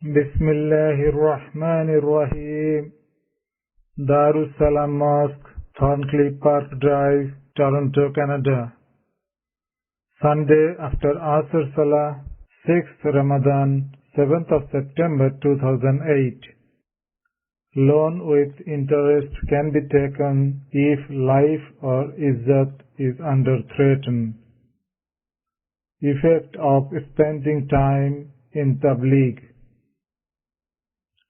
بسم الله الرحمن الرحيم. Darussalam Mosque, Thorncliffe Park Drive, Toronto, Canada. Sunday after Asr Salah, 6th Ramadan, 7th of September 2008. Loan with interest can be taken if life or izzat is under threat. Effect of spending time in Tabligh.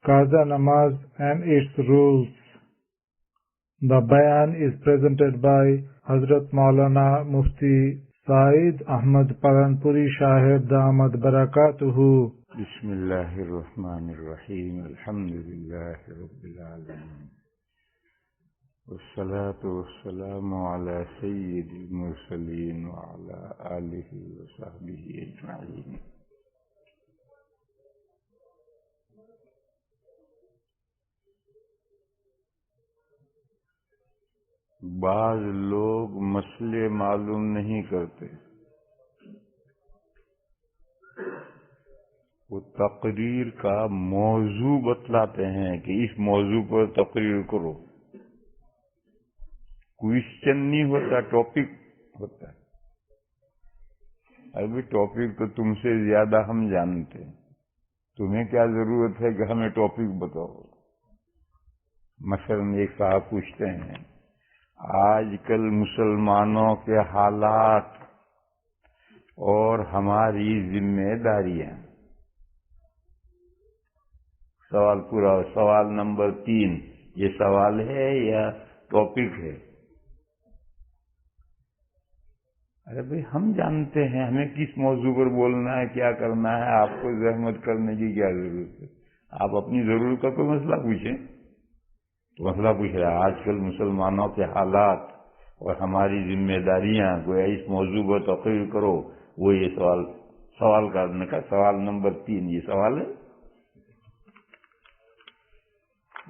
Qaza Namaz and its rules. The bayan is presented by Hazrat Maulana Mufti Saeed Ahmad Palanpuri Shahid Damad Barakatuhu. Bismillahirrahmanirrahim. Alhamdulillahi Rabbil Alamin. Wassalatu wassalamu ala sayyidil mursaleen wa ala alihi wa sahbihi ajma'in. بعض لوگ مسئلے معلوم نہیں کرتے، وہ تقریر کا موضوع بتلاتے ہیں کہ اس موضوع پر تقریر کرو. کوئسچن نہیں ہوتا، ٹاپک ہوتا ہے. ابھی ٹاپک تو تم سے زیادہ ہم جانتے ہیں، تمہیں کیا ضرورت ہے کہ ہمیں ٹاپک بتاؤ. مثلا ایک صاحب پوچھتے ہیں آج کل مسلمانوں کے حالات اور ہماری ذمہ داریاں. سوال پورا. سوال نمبر 3 یہ سوال ہے یا ٹاپک ہے؟ ارے بھائی ہم جانتے ہیں ہمیں کس موضوع پر بولنا ہے، کیا کرنا ہے. آپ کو زحمت کرنے کی کیا ضرورت ہے؟ آپ اپنی ضرورت کا کوئی مسئلہ پوچھیں. تو مسئلہ پوچھ رہا ہے آج کل مسلمانوں کے حالات اور ہماری ذمہ داریاں، گویا اس موضوع پر تقریر کرو. وہ یہ سوال کرنے کا سوال نمبر 3 یہ سوال ہے.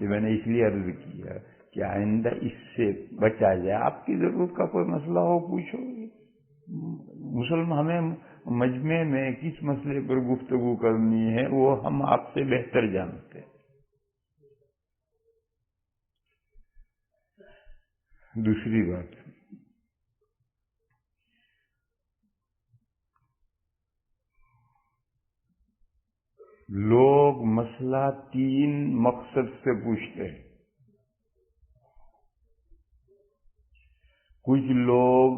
یہ میں نے اس لیے عرض کیا کہ آئندہ اس سے بچا جائے. آپ کی ضرورت کا کوئی مسئلہ ہو پوچھو. مسلمان ہمیں مجمع میں کس مسئلے پر گفتگو کرنی ہے وہ ہم آپ سے بہتر جانتے ہیں. دوسری بات، لوگ مسئلہ 3 مقصد سے پوچھتے ہیں. کچھ لوگ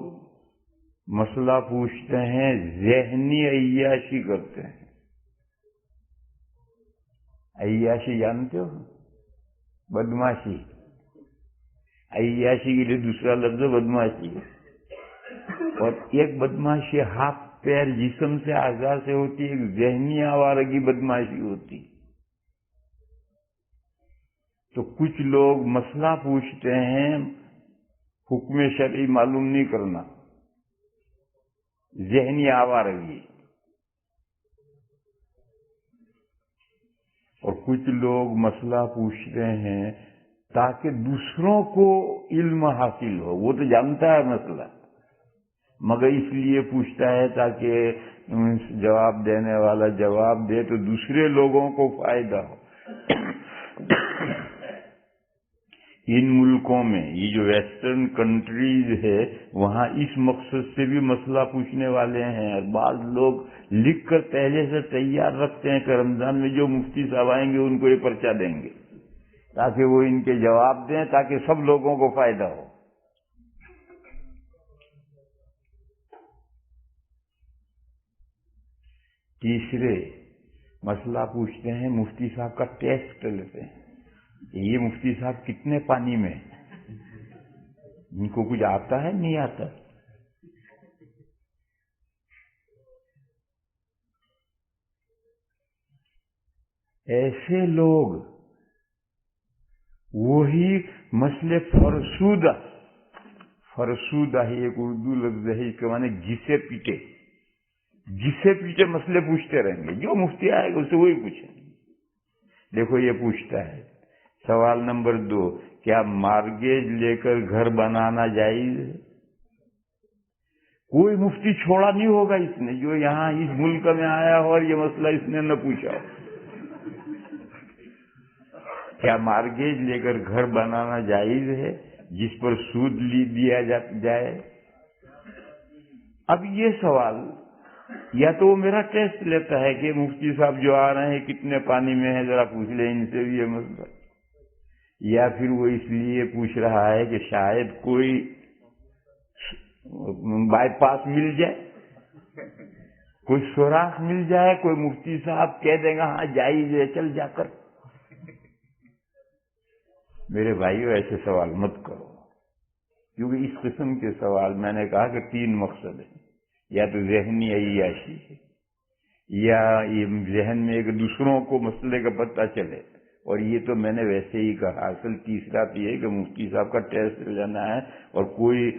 مسئلہ پوچھتے ہیں ذہنی عیاشی کرتے ہیں. عیاشی جانتے ہو؟ بدماشی. عیاشی کے لیے دوسرا لفظ بدماشی ہے. اور ایک بدماشی ہاتھ پیر جسم سے اعضاء سے ہوتی ہے، ایک ذہنی آوارگی بدماشی ہوتی. تو کچھ لوگ مسئلہ پوچھتے ہیں حکم شرعی معلوم نہیں کرنا، ذہنی آوارگی. اور کچھ لوگ مسئلہ پوچھتے ہیں تاکہ دوسروں کو علم حاصل ہو. وہ تو جانتا ہے مسئلہ مگر اس لیے پوچھتا ہے تاکہ جواب دینے والا جواب دے تو دوسرے لوگوں کو فائدہ ہو. ان ملکوں میں یہ جو ویسٹرن کنٹریز ہے وہاں اس مقصد سے بھی مسئلہ پوچھنے والے ہیں. اور بعض لوگ لکھ کر پہلے سے تیار رکھتے ہیں کہ رمضان میں جو مفتی صاحب آئیں گے ان کو یہ پرچہ دیں گے تاکہ وہ ان کے جواب دیں تاکہ سب لوگوں کو فائدہ ہو. تیسرے مسئلہ پوچھتے ہیں مفتی صاحب کا ٹیسٹ لیتے ہیں. یہ مفتی صاحب کتنے پانی میں، ان کو کچھ آتا ہے نہیں آتا. ایسے لوگ وہی مسئلے فرسودہ ہی ایک اردو لفظ ہے اس کے معنی جسے پیٹے مسئلے پوچھتے رہیں گے. جو مفتی آئے گا اسے وہی پوچھیں. دیکھو یہ پوچھتا ہے سوال نمبر 2 کیا مارگیج لے کر گھر بنانا جائز ہے؟ کوئی مفتی چھوڑا نہیں ہوگا اس نے جو یہاں اس ملک میں آیا ہو اور یہ مسئلہ اس نے نہ پوچھا ہو. کیا مارگیج لے کر گھر بنانا جائز ہے جس پر سود دیا جائے؟ اب یہ سوال یا تو وہ میرا ٹیسٹ لیتا ہے کہ مفتی صاحب جو آ رہے ہیں کتنے پانی میں ہیں ذرا پوچھ لیں ان سے بھی یہ مسئلہ، یا پھر وہ اس لیے پوچھ رہا ہے کہ شاید کوئی بائی پاس مل جائے، کوئی سوراخ مل جائے، کوئی مفتی صاحب کہہ دیں گا ہاں جائز ہے چل جا کر۔ میرے بھائیو ایسے سوال مت کرو، کیونکہ اس قسم کے سوال میں نے کہا کہ 3 مقصد ہیں، یا تو ذہنی عیاشی ہے، یا یہ ذہن میں ایک دوسروں کو مسئلے کا پتہ چلے، اور یہ تو میں نے ویسے ہی کہا اصل تیسرا تو یہ کہ مفتی صاحب کا ٹیسٹ لینا ہے اور کوئی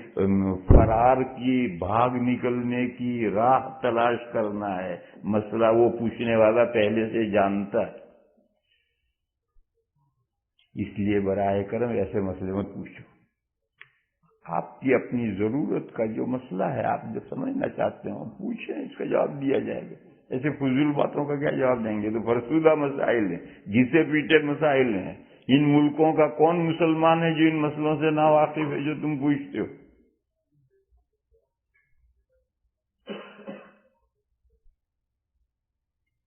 فرار کی بھاگ نکلنے کی راہ تلاش کرنا ہے، مسئلہ وہ پوچھنے والا پہلے سے جانتا ہے۔ اس لیے براہ کرم ایسے مسئلے مت پوچھو، آپ کی اپنی ضرورت کا جو مسئلہ ہے آپ جو سمجھنا چاہتے ہو پوچھیں، اس کا جواب دیا جائے گا۔ ایسے فضول باتوں کا کیا جواب دیں گے؟ تو فرسودہ مسائل ہیں، گھسے پیٹے مسائل ہیں۔ ان ملکوں کا کون مسلمان ہے جو ان مسئلوں سے نا واقف ہے جو تم پوچھتے ہو؟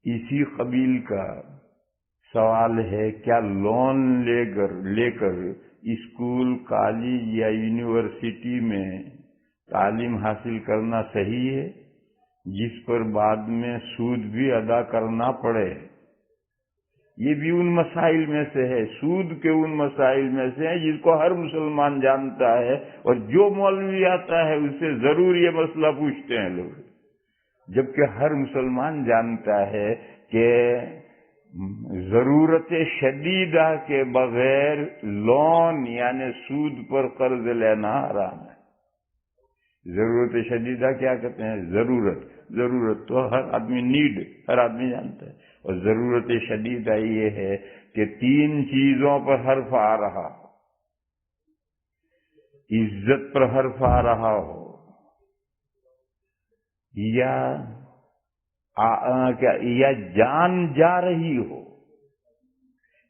اسی قبیل کا سوال ہے، کیا لون لے کر اسکول، کالج یا یونیورسٹی میں تعلیم حاصل کرنا صحیح ہے جس پر بعد میں سود بھی ادا کرنا پڑے؟ یہ بھی ان مسائل میں سے ہے، سود کے ان مسائل میں سے ہے جس کو ہر مسلمان جانتا ہے، اور جو مولوی آتا ہے اس سے ضرور یہ مسئلہ پوچھتے ہیں لوگ، جبکہ ہر مسلمان جانتا ہے کہ ضرورت شدیدہ کے بغیر لون یعنی سود پر قرض لینا حرام ہے۔ ضرورت شدیدہ کیا کہتے ہیں؟ ضرورت تو ہر آدمی ہر آدمی جانتا ہے، اور ضرورت شدیدہ یہ ہے کہ 3 چیزوں پر حرف آ رہا ہو، عزت پر حرف آ رہا ہو، یا جان جا رہی ہو،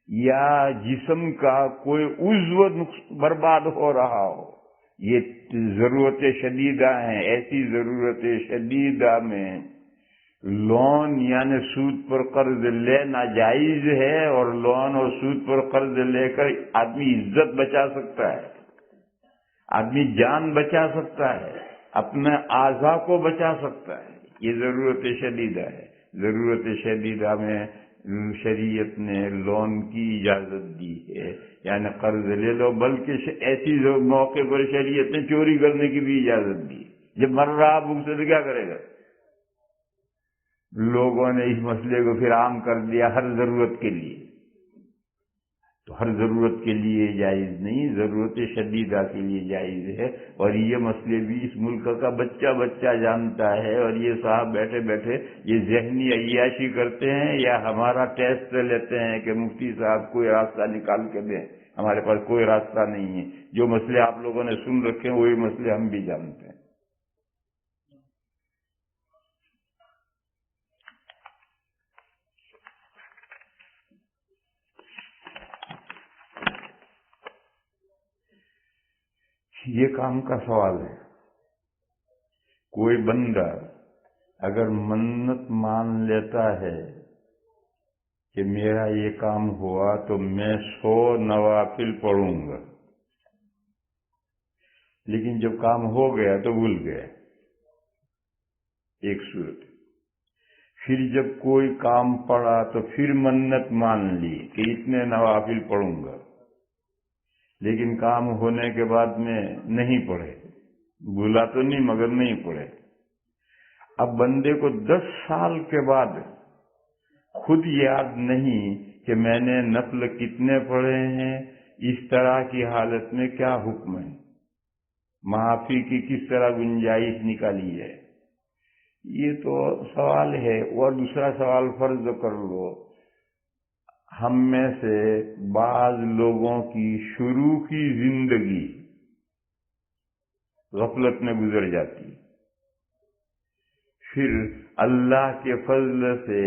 یا جسم کا کوئی عضو برباد ہو رہا ہو، یہ ضرورت شدیدہ ہیں۔ ایسی ضرورت شدیدہ میں لون یعنی سود پر قرض لینا جائز ہے، اور لون اور سود پر قرض لے کر آدمی عزت بچا سکتا ہے، آدمی جان بچا سکتا ہے، اپنے اعضاء کو بچا سکتا ہے۔ یہ ضرورت شدیدہ ہے۔ ضرورت شدیدہ میں شریعت نے لون کی اجازت دی ہے، یعنی قرض لے لو، بلکہ ایسی موقع پر شریعت نے چوری کرنے کی بھی اجازت دی۔ جب مر رہا بھوک سے تو کیا کرے گا؟ لوگوں نے اس مسئلے کو پھر عام کر دیا ہر ضرورت کے لیے، تو ہر ضرورت کے لیے جائز نہیں، ضرورت شدیدہ کے لیے جائز ہے۔ اور یہ مسئلے بھی اس ملک کا بچہ جانتا ہے، اور یہ صاحب بیٹھے بیٹھے یہ ذہنی عیاشی کرتے ہیں یا ہمارا ٹیسٹ لیتے ہیں کہ مفتی صاحب کوئی راستہ نکال کے دیں۔ ہمارے پاس کوئی راستہ نہیں ہے، جو مسئلے آپ لوگوں نے سن رکھے ہیں وہی مسئلے ہم بھی جانتے ہیں۔ یہ کام کا سوال ہے، کوئی بندہ اگر منت مان لیتا ہے کہ میرا یہ کام ہوا تو میں 100 نوافل پڑھوں گا، لیکن جب کام ہو گیا تو بھول گیا، ایک صورت۔ پھر جب کوئی کام پڑا تو پھر منت مان لی کہ اتنے نوافل پڑھوں گا، لیکن کام ہونے کے بعد میں نہیں پڑھے، بھولا تو نہیں مگر نہیں پڑھے۔ اب بندے کو 10 سال کے بعد خود یاد نہیں کہ میں نے نفل کتنے پڑھے ہیں، اس طرح کی حالت میں کیا حکم ہے، معافی کی کس طرح گنجائش نکالی ہے؟ یہ تو سوال ہے۔ اور دوسرا سوال فرض کر لو ہم میں سے بعض لوگوں کی شروع کی زندگی غفلت میں گزر جاتی، پھر اللہ کے فضل سے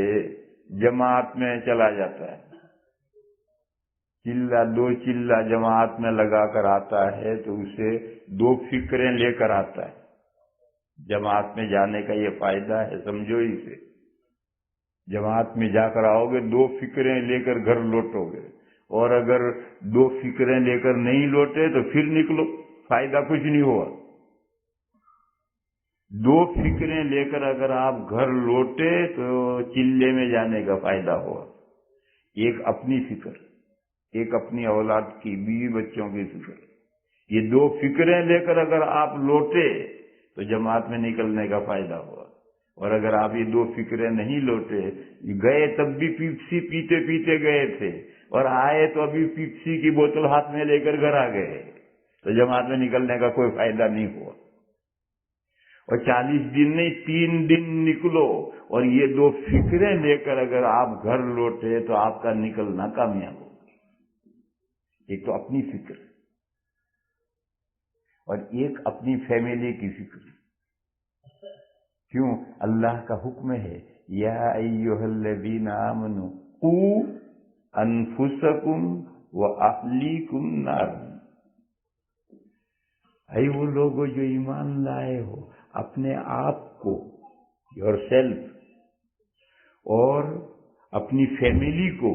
جماعت میں چلا جاتا ہے، چلہ دو چلہ جماعت میں لگا کر آتا ہے تو اسے دو فکریں لے کر آتا ہے. جماعت میں جانے کا یہ فائدہ ہے، سمجھو اسے. جماعت میں جا کر آؤ گے دو فکریں لے کر گھر لوٹو گے، اور اگر دو فکریں لے کر نہیں لوٹے تو پھر نکلو، فائدہ کچھ نہیں ہوا. دو فکریں لے کر اگر آپ گھر لوٹے تو چلے میں جانے کا فائدہ ہوا. ایک اپنی فکر، ایک اپنی اولاد کی، بیوی بچوں کی فکر. یہ دو فکریں لے کر اگر آپ لوٹے تو جماعت میں نکلنے کا فائدہ ہوا. اور اگر آپ یہ دو فکریں نہیں لوٹے، گئے تب بھی پیپسی پیتے پیتے گئے تھے اور آئے تو ابھی پیپسی کی بوتل ہاتھ میں لے کر گھر آ گئے، تو جماعت میں نکلنے کا کوئی فائدہ نہیں ہوا. اور 40 دن نہیں 3 دن نکلو اور یہ دو فکریں لے کر اگر آپ گھر لوٹے تو آپ کا نکلنا کامیاب ہو. ایک تو اپنی فکر اور ایک اپنی فیملی کی فکر. کیوں؟ اللہ کا حکم ہے یا ایھا الذین آمنوا قوا انفسکم واہلیکم نارا. اے وہ لوگوں جو ایمان لائے ہو، اپنے آپ کو، یور سیلف، اور اپنی فیملی کو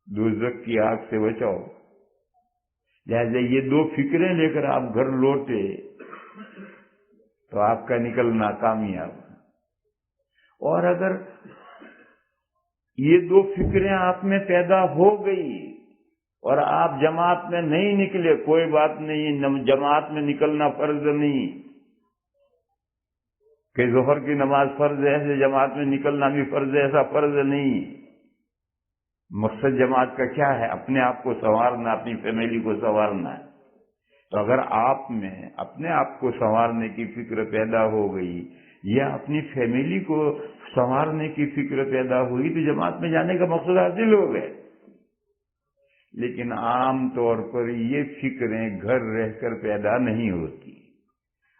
دوزخ کی آگ سے بچاؤ. لہذا یہ دو فکریں لے کر آپ گھر لوٹے تو آپ کا نکلنا کامیاب. اور اگر یہ دو فکریں آپ میں پیدا ہو گئی اور آپ جماعت میں نہیں نکلے، کوئی بات نہیں، جماعت میں نکلنا فرض نہیں کہ ظہر کی نماز فرض ہے ایسے جماعت میں نکلنا بھی فرض ہے، ایسا فرض نہیں. مقصد جماعت کا کیا ہے؟ اپنے آپ کو سنوارنا، اپنی فیملی کو سنوارنا ہے. تو اگر آپ میں اپنے آپ کو سنوارنے کی فکر پیدا ہو گئی یا اپنی فیملی کو سنوارنے کی فکر پیدا ہوئی تو جماعت میں جانے کا مقصد حاصل ہو گئے. لیکن عام طور پر یہ فکریں گھر رہ کر پیدا نہیں ہوتی.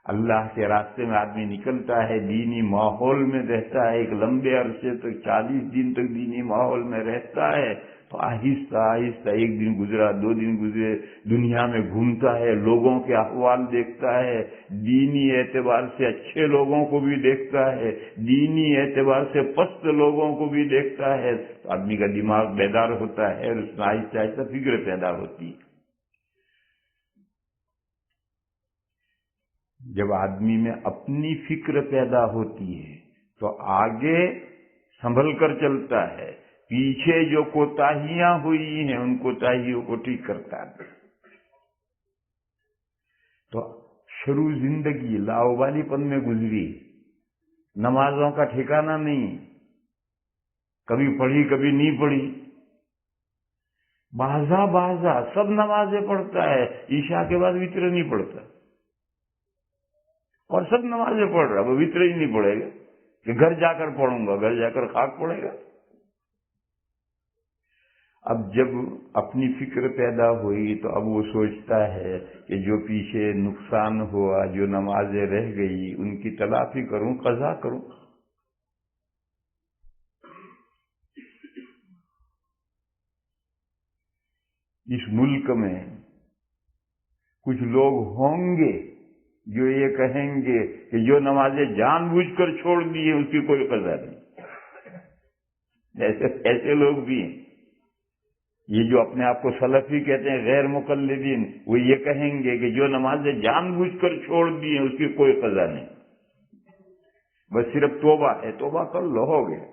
اللہ کے راستے میں آدمی نکلتا ہے، دینی ماحول میں رہتا ہے، ایک لمبے عرصے تک 40 دن تک دینی ماحول میں رہتا ہے، تو آہستہ آہستہ ایک دن گزرا، 2 دن گزرے، دنیا میں گھومتا ہے، لوگوں کے احوال دیکھتا ہے، دینی اعتبار سے اچھے لوگوں کو بھی دیکھتا ہے، دینی اعتبار سے پست لوگوں کو بھی دیکھتا ہے. تو آدمی کا دماغ بیدار ہوتا ہے اور اس میں آہستہ آہستہ فکر پیدا ہوتی ہے. جب آدمی میں اپنی فکر پیدا ہوتی ہے تو آگے سنبھل کر چلتا ہے، پیچھے جو کوتاہیاں ہوئی ہیں ان کوتاہیوں کو ٹھیک کرتا ہے. تو شروع زندگی لاؤبالی پن میں گزری، نمازوں کا ٹھکانہ نہیں، کبھی پڑھی کبھی نہیں پڑھی، بازا سب نمازیں پڑھتا ہے، عشاء کے بعد وتر نہیں پڑھتا، اور سب نمازیں پڑھ رہا، وہ وتر ہی نہیں پڑھے گا کہ گھر جا کر پڑھوں گا، گھر جا کر خاک پڑے گا. اب جب اپنی فکر پیدا ہوئی تو اب وہ سوچتا ہے کہ جو پیچھے نقصان ہوا، جو نمازیں رہ گئی، ان کی تلافی کروں، قضا کروں. اس ملک میں کچھ لوگ ہوں گے جو یہ کہیں گے کہ جو نمازیں جان بوجھ کر چھوڑ دی ہیں اس کی کوئی قضا نہیں. ایسے لوگ بھی ہیں. یہ جو اپنے آپ کو سلفی کہتے ہیں، غیر مقلدین، وہ یہ کہیں گے کہ جو نمازیں جان بوجھ کر چھوڑ دی ہیں اس کی کوئی قضا نہیں، بس صرف توبہ ہے، توبہ کر لو، ہو گیا.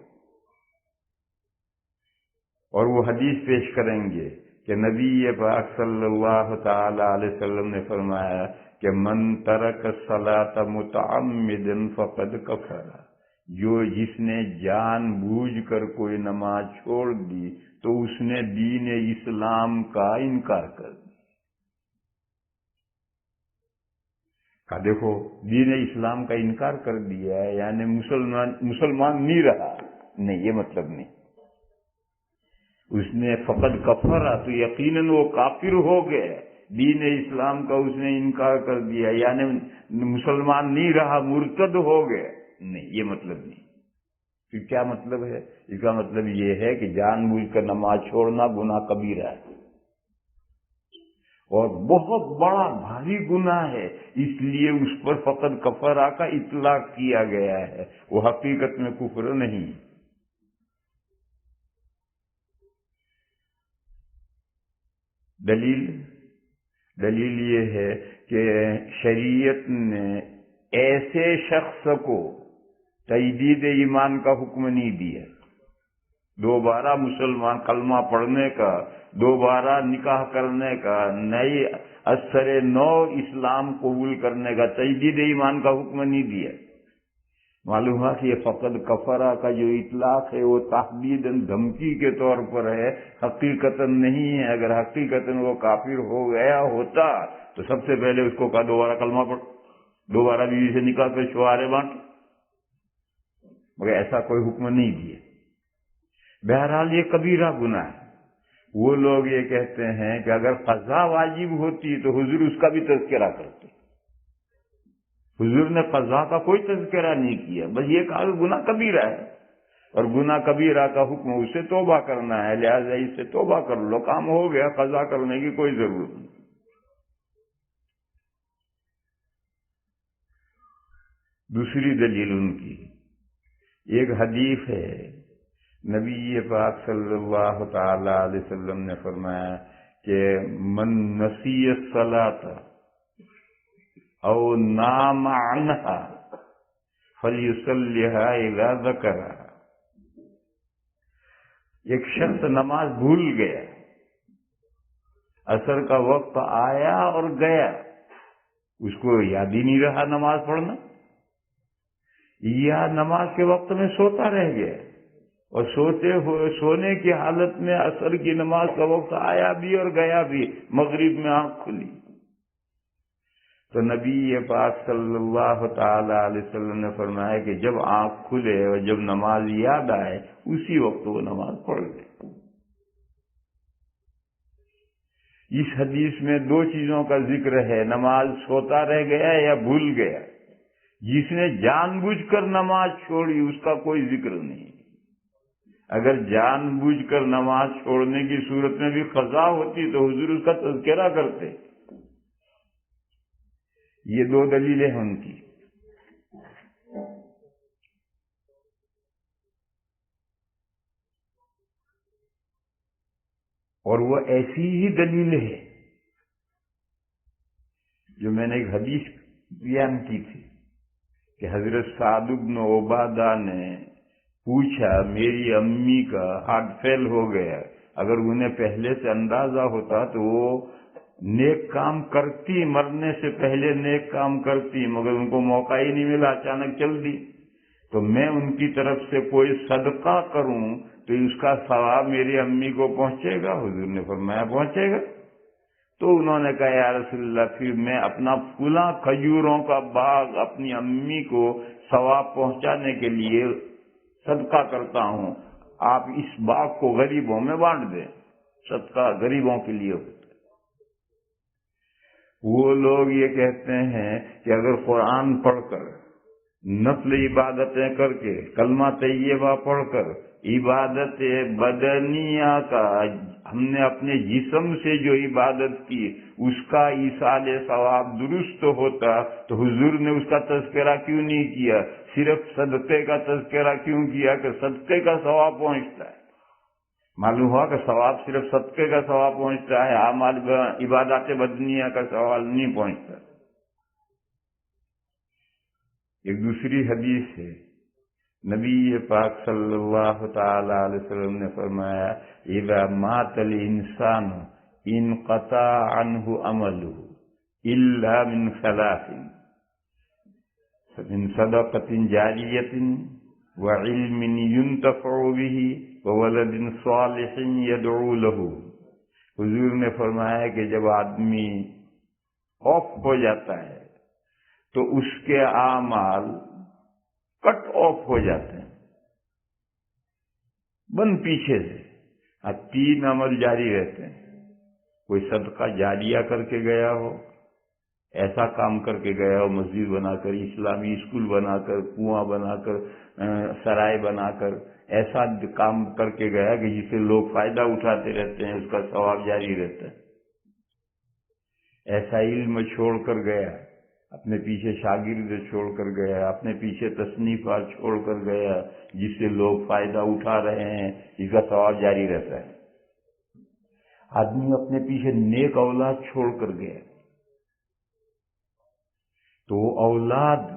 اور وہ حدیث پیش کریں گے کہ نبی پاک صلی اللہ تعالی علیہ وسلم نے فرمایا کہ من ترک الصلاۃ متعمدا فقد کفر. جس نے جان بوجھ کر کوئی نماز چھوڑ دی تو اس نے دین اسلام کا انکار کر دیا. کہا دیکھو دین اسلام کا انکار کر دیا ہے یعنی مسلمان نہیں رہا، نہیں، یہ مطلب نہیں. اس نے فقط کفرا تو یقیناً وہ کافر ہو گئے، دین اسلام کا اس نے انکار کر دیا یعنی مسلمان نہیں رہا، مرتد ہو گئے، نہیں، یہ مطلب نہیں. پھر کیا مطلب ہے؟ اس کا مطلب یہ ہے کہ جان بوجھ کر نماز چھوڑنا گناہ کبیرہ ہے. اور بہت بڑا بھاری گناہ ہے، اس لیے اس پر فقط کفرہ کا اطلاق کیا گیا ہے، وہ حقیقت میں کفر نہیں۔ دلیل یہ ہے کہ شریعت نے ایسے شخص کو تجدید ایمان کا حکم نہیں دیا، دوبارہ مسلمان کلمہ پڑھنے کا، دوبارہ نکاح کرنے کا، نئی اثر نو اسلام قبول کرنے کا، تجدید ایمان کا حکم نہیں دیا۔ معلوم ہے کہ یہ فقط کفرہ کا جو اطلاق ہے وہ تحدیداً دھمکی کے طور پر ہے، حقیقتاً نہیں ہے۔ اگر حقیقتاً وہ کافر ہو گیا ہوتا تو سب سے پہلے اس کو کہا دوبارہ کلمہ پڑھ، دوبارہ بیوی سے نکاح کر، شوہریں بانٹ، مگر ایسا کوئی حکم نہیں دیا۔ بہرحال یہ کبیرہ گناہ ہے۔ وہ لوگ یہ کہتے ہیں کہ اگر قضا واجب ہوتی تو حضور اس کا بھی تذکرہ کرتے، حضور نے قضا کا کوئی تذکرہ نہیں کیا، بس یہ کہا کہ گناہ کبیرہ ہے، اور گناہ کبیرہ کا حکم اس سے توبہ کرنا ہے، لہذا اس سے توبہ کر لو، کام ہو گیا، قضا کرنے کی کوئی ضرورت نہیں۔ دوسری دلیل ان کی ایک حدیث ہے، نبی پاک صلی اللہ تعالی علیہ وسلم نے فرمایا کہ من نسی الصلاۃ او نام عنہا فلیصلیھا اذا ذکرھا۔ ایک شخص نماز بھول گیا، عصر کا وقت آیا اور گیا، اس کو یاد ہی نہیں رہا نماز پڑھنا، یا نماز کے وقت میں سوتا رہ گیا، اور سونے کی حالت میں عصر کی نماز کا وقت آیا بھی اور گیا بھی، مغرب میں آنکھ کھلی تو نبی پاک صلی اللہ تعالی علیہ وسلم نے فرمایا کہ جب آنکھ کھلے اور جب نماز یاد آئے اسی وقت وہ نماز پڑھ لے۔ اس حدیث میں دو چیزوں کا ذکر ہے، نماز سوتا رہ گیا یا بھول گیا۔ جس نے جان بوجھ کر نماز چھوڑی اس کا کوئی ذکر نہیں۔ اگر جان بوجھ کر نماز چھوڑنے کی صورت میں بھی قضا ہوتی تو حضور اس کا تذکرہ کرتے۔ یہ دو دلیلیں ہیں ان کی۔ اور وہ ایسی ہی دلیل ہے جو میں نے ایک حدیث بیان کی تھی کہ حضرت سعد بن عبادہ نے پوچھا میری امی کا ہارٹ فیل ہو گیا، اگر انہیں پہلے سے اندازہ ہوتا تو وہ نیک کام کرتی، مرنے سے پہلے نیک کام کرتی، مگر ان کو موقع ہی نہیں ملا، اچانک چل دی، تو میں ان کی طرف سے کوئی صدقہ کروں تو اس کا ثواب میری امی کو پہنچے گا؟ حضور نے فرمایا پہنچے گا۔ تو انہوں نے کہا یا رسول اللہ پھر میں اپنا فلاں کھجوروں کا باغ اپنی امی کو ثواب پہنچانے کے لیے صدقہ کرتا ہوں، آپ اس باغ کو غریبوں میں بانٹ دیں، صدقہ غریبوں کے لیے ہوتا ہے۔ وہ لوگ یہ کہتے ہیں کہ اگر قرآن پڑھ کر، نفل عبادتیں کر کے، کلمہ طیبہ پڑھ کر، عبادت بدنیہ کا ہم نے اپنے جسم سے جو عبادت کی اس کا ایصال ثواب درست ہوتا تو حضور نے اس کا تذکرہ کیوں نہیں کیا؟ صرف صدقے کا تذکرہ کیوں کیا کہ صدقے کا ثواب پہنچتا ہے؟ معلوم ہوا کہ ثواب صرف صدقے کا ثواب پہنچتا ہے، اعمال عبادات بدنیہ کا ثواب نہیں پہنچتا۔ ایک دوسری حدیث ہے، نبی پاک صلی اللہ تعالی علیہ وسلم نے فرمایا اذا مات الانسان انقطع عنہ عمله الا من ثلاث، من صدقۃ جاریۃ وعلم ينتفع به وولد صالح يدعو له۔ حضور نے فرمایا کہ جب آدمی آف ہو جاتا ہے تو اس کے اعمال کٹ آف ہو جاتے ہیں، بند پیچھے سے، تین عمل جاری رہتے ہیں۔ کوئی صدقہ جاریہ کر کے گیا ہو، ایسا کام کر کے گیا ہو، مسجد بنا کر، اسلامی اسکول بنا کر، کنواں بنا کر، سرائے بنا کر، ایسا کام کر کے گیا کہ جس سے لوگ فائدہ اٹھاتے رہتے ہیں، اس کا ثواب جاری رہتا ہے۔ ایسا علم چھوڑ کر گیا، اپنے پیچھے شاگرد چھوڑ کر گیا، اپنے پیچھے تصنیفات چھوڑ کر گیا، جس سے لوگ فائدہ اٹھا رہے ہیں، اس کا ثواب جاری رہتا ہے۔ آدمی اپنے پیچھے نیک اولاد چھوڑ کر گیا، تو اولاد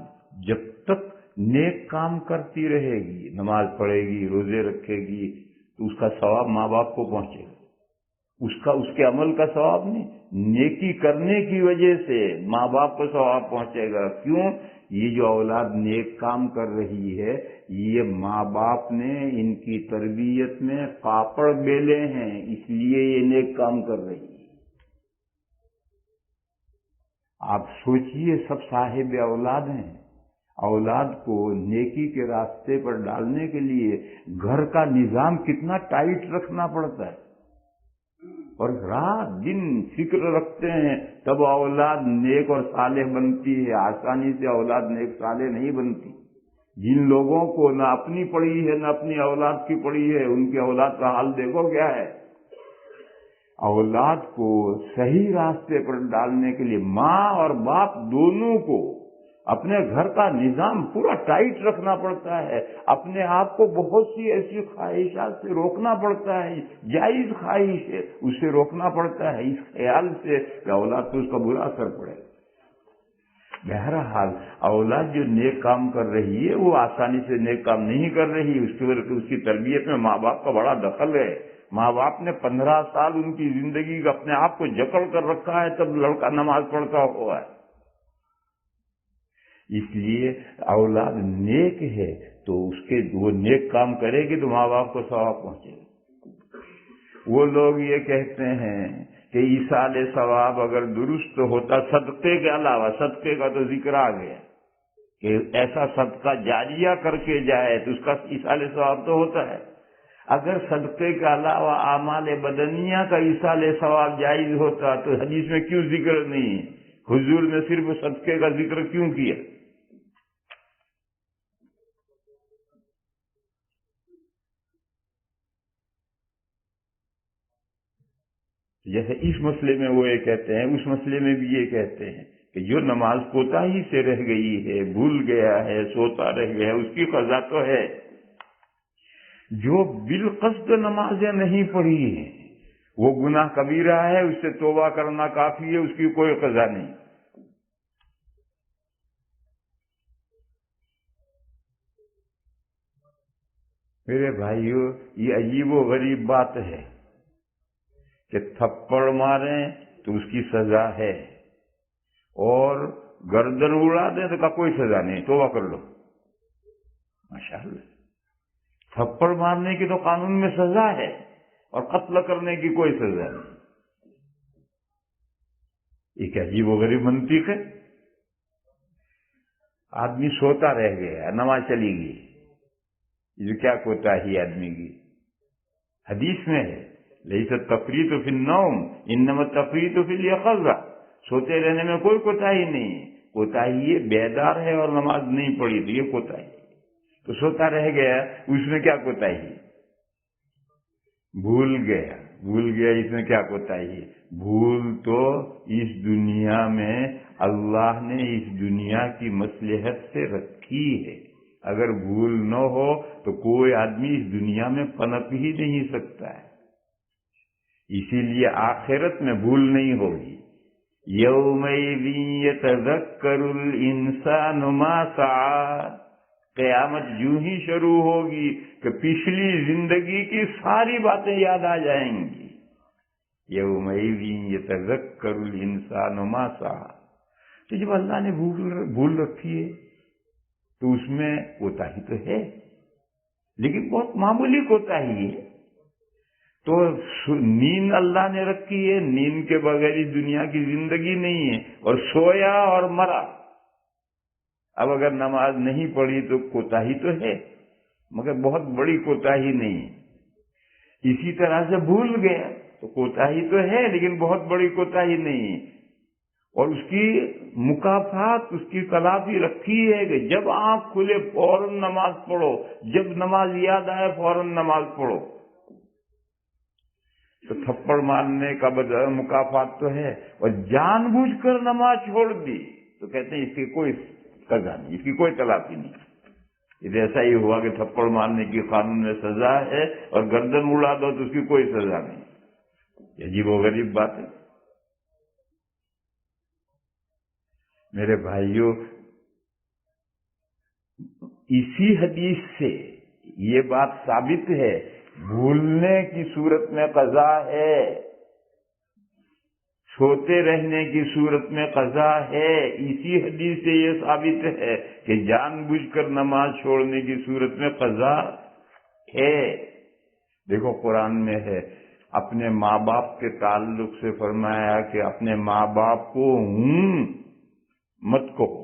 جب تک نیک کام کرتی رہے گی، نماز پڑھے گی، روزے رکھے گی، تو اس کا ثواب ماں باپ کو پہنچے گا۔ اس کے عمل کا ثواب نہیں، نیکی کرنے کی وجہ سے ماں باپ کو ثواب پہنچے گا۔ کیوں؟ یہ جو اولاد نیک کام کر رہی ہے، یہ ماں باپ نے ان کی تربیت میں پاپڑ بیلے ہیں، اس لیے یہ نیک کام کر رہی ہے۔ آپ سوچئے، سب صاحب اولاد ہیں، اولاد کو نیکی کے راستے پر ڈالنے کے لیے گھر کا نظام کتنا ٹائٹ رکھنا پڑتا ہے، اور رات دن فکر رکھتے ہیں، تب اولاد نیک اور صالح بنتی ہے۔ آسانی سے اولاد نیک صالح نہیں بنتی۔ جن لوگوں کو نہ اپنی پڑی ہے نہ اپنی اولاد کی پڑی ہے، ان کی اولاد کا حال دیکھو کیا ہے۔ اولاد کو صحیح راستے پر ڈالنے کے لیے ماں اور باپ دونوں کو اپنے گھر کا نظام پورا ٹائٹ رکھنا پڑتا ہے، اپنے آپ کو بہت سی ایسی خواہشات سے روکنا پڑتا ہے، جائز خواہش ہے اس سے روکنا پڑتا ہے، اس خیال سے کہ اولاد تو اس کا برا اثر پڑے گا۔ بہرحال اولاد جو نیک کام کر رہی ہے وہ آسانی سے نیک کام نہیں کر رہی، اس کی تربیت میں ماں باپ کا بڑا دخل ہے۔ ماں باپ نے 15 سال ان کی زندگی کا اپنے آپ کو جکڑ کر رکھا ہے، تب لڑکا نماز پڑھتا ہوا ہے۔ اس لیے اولاد نیک ہے تو وہ نیک کام کرے گی تو ماں باپ کو ثواب پہنچے گا۔ وہ لوگ یہ کہتے ہیں کہ ایصال ثواب اگر درست ہوتا، صدقے کے علاوہ، صدقے کا تو ذکر آ گیا کہ ایسا صدقہ جاریہ کر کے جائے تو اس کا ایصال ثواب تو ہوتا ہے۔ اگر صدقے کے علاوہ اعمال بدنیہ کا ایصال ثواب جائز ہوتا تو حدیث میں کیوں ذکر نہیں ہے؟ حضور نے صرف صدقے کا ذکر کیوں کیا؟ جیسے اس مسئلے میں وہ یہ کہتے ہیں، اس مسئلے میں بھی یہ کہتے ہیں کہ جو نماز کوتاہی سے رہ گئی ہے، بھول گیا ہے، سوتا رہ گیا ہے، اس کی قضا تو ہے۔ جو بالقصد نمازیں نہیں پڑھی ہیں وہ گناہ کبیرہ ہے، اس سے توبہ کرنا کافی ہے، اس کی کوئی قضا نہیں۔ میرے بھائیو، یہ عجیب و غریب بات ہے کہ تھپڑ ماریں تو اس کی سزا ہے، اور گردن اڑا دیں تو کا کوئی سزا نہیں، توبہ کر لو۔ ماشاءاللہ، تھپڑ مارنے کی تو قانون میں سزا ہے اور قتل کرنے کی کوئی سزا نہیں۔ یہ کیا عجیب و غریب منطق ہے؟ آدمی سوتا رہ گیا، نماز چلی گئی، یہ کیا کوتاہی آدمی کی؟ حدیث میں ہے لیس التفریط فی النوم انما التفریط فی الیقظہ، سوتے رہنے میں کوئی کوتاہی نہیں ہے، کوتاہی یہ بیدار ہے اور نماز نہیں پڑھی تو یہ کوتاہی۔ تو سوتا رہ گیا، اس میں کیا کوتاہی؟ بھول گیا، اس میں کیا کوتاہی ہے؟ بھول تو اس دنیا میں اللہ نے اس دنیا کی مصلحت سے رکھی ہے، اگر بھول نہ ہو تو کوئی آدمی اس دنیا میں پنپ ہی نہیں سکتا ہے۔ اسی لیے آخرت میں بھول نہیں ہوگی۔ یومئذ یتذکر الانسان ما سعی، قیامت یوں ہی شروع ہوگی کہ پچھلی زندگی کی ساری باتیں یاد آ جائیں گی۔ یومئذ یتذکر الانسان ما سعی، تو جب اللہ نے بھول رکھی ہے تو اس میں کوتاہی تو ہے، لیکن بہت معمولی کوتاہی ہے۔ تو نیند اللہ نے رکھی ہے، نیند کے بغیر اس دنیا کی زندگی نہیں ہے، اور سویا اور مرا۔ اب اگر نماز نہیں پڑھی تو کوتاہی تو ہے، مگر بہت بڑی کوتاہی نہیں ہے۔ اسی طرح سے بھول گیا تو کوتاہی تو ہے لیکن بہت بڑی کوتاہی نہیں ہے، اور اس کی مکافات، اس کی تلافی رکھی ہے کہ جب آنکھ کھلے فوراً نماز پڑھو، جب نماز یاد آئے فوراً نماز پڑھو۔ تو تھپڑ مارنے کا مکافات تو ہے، اور جان بوجھ کر نماز چھوڑ دی تو کہتے ہیں اس کی کوئی سزا نہیں، اس کی کوئی تلافی نہیں۔ یہ ایسا ہی ہوا کہ تھپڑ مارنے کی قانون میں سزا ہے اور گردن اڑا دو تو اس کی کوئی سزا نہیں۔ یہ عجیب و غریب بات ہے۔ میرے بھائیوں، اسی حدیث سے یہ بات ثابت ہے، بھولنے کی صورت میں قضا ہے، سوتے رہنے کی صورت میں قضا ہے۔ اسی حدیث سے یہ ثابت ہے کہ جان بوجھ کر نماز چھوڑنے کی صورت میں قضا ہے۔ دیکھو قرآن میں ہے، اپنے ماں باپ کے تعلق سے فرمایا کہ اپنے ماں باپ کو مت کہو،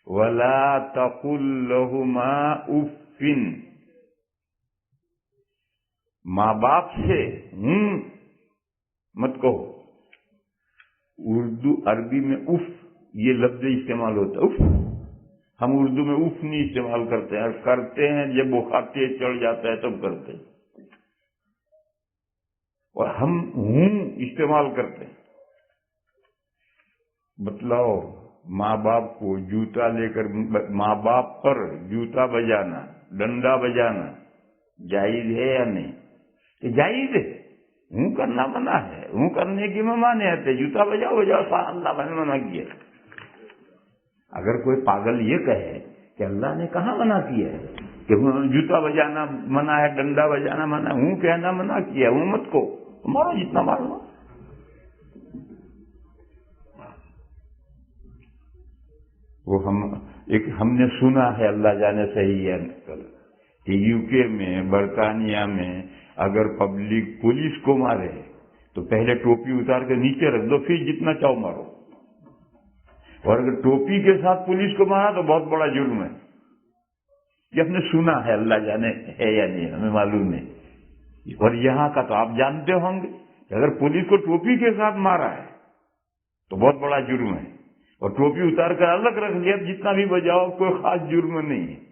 وَلَا تَقُل لَّهُمَا اُفٍّ، ماں باپ سے مت کہو۔ اردو عربی میں اف یہ لفظ استعمال ہوتا ہے، اف۔ ہم اردو میں اف نہیں استعمال کرتے ہیں، کرتے ہیں جب بخار تیز چڑھ جاتا ہے تب کرتے ہیں، اور ہم استعمال کرتے ہیں۔ بتلاؤ، ماں باپ کو جوتا لے کر ماں باپ پر جوتا بجانا، ڈنڈا بجانا جائز ہے یا نہیں؟ کہ جائز ہے، کرنا منع ہے، کرنے کی ممانعت ہے، جوتا بجاؤ اللہ نے منع کیا۔ اگر کوئی پاگل یہ کہے کہ اللہ نے کہاں منع کیا ہے کہ جوتا بجانا منع ہے، ڈنڈا بجانا منع ہے، کہنا منع کیا، مت کو مارو جتنا مارو۔ وہ ہم نے سنا ہے، اللہ جانے صحیح ہے، کہ یو کے میں، برطانیہ میں اگر پبلک پولیس کو مارے تو پہلے ٹوپی اتار کے نیچے رکھ دو، پھر جتنا چاہو مارو، اور اگر ٹوپی کے ساتھ پولیس کو مارا تو بہت بڑا جرم ہے۔ یہ ہم نے سنا ہے، اللہ جانے ہے یا نہیں ہمیں معلوم نہیں۔ اور یہاں کا تو آپ جانتے ہوں گے کہ اگر پولیس کو ٹوپی کے ساتھ مارا ہے تو بہت بڑا جرم ہے، اور ٹوپی اتار کر الگ رکھ لیا، جتنا بھی بجاؤ کوئی خاص جرم نہیں ہے۔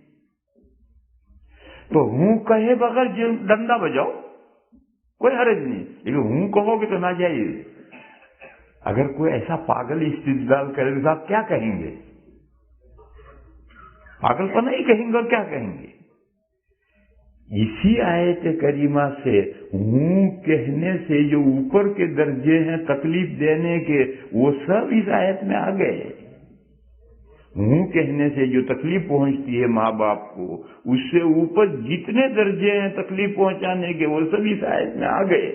تو کہے بغیر ڈنڈا بجاؤ کوئی حرج نہیں، لیکن کہو گے تو ناجائز۔ اگر کوئی ایسا پاگل استدلال کرے تو آپ کیا کہیں گے؟ پاگل تو نہیں کہیں گے، اور کیا کہیں گے؟ اسی آیت کریمہ سے کہنے سے جو اوپر کے درجے ہیں تکلیف دینے کے، وہ سب اس آیت میں آ گئے۔ کہنے سے جو تکلیف پہنچتی ہے ماں باپ کو، اس سے اوپر جتنے درجے ہیں تکلیف پہنچانے کے، وہ سب اس آیت میں آ گئے۔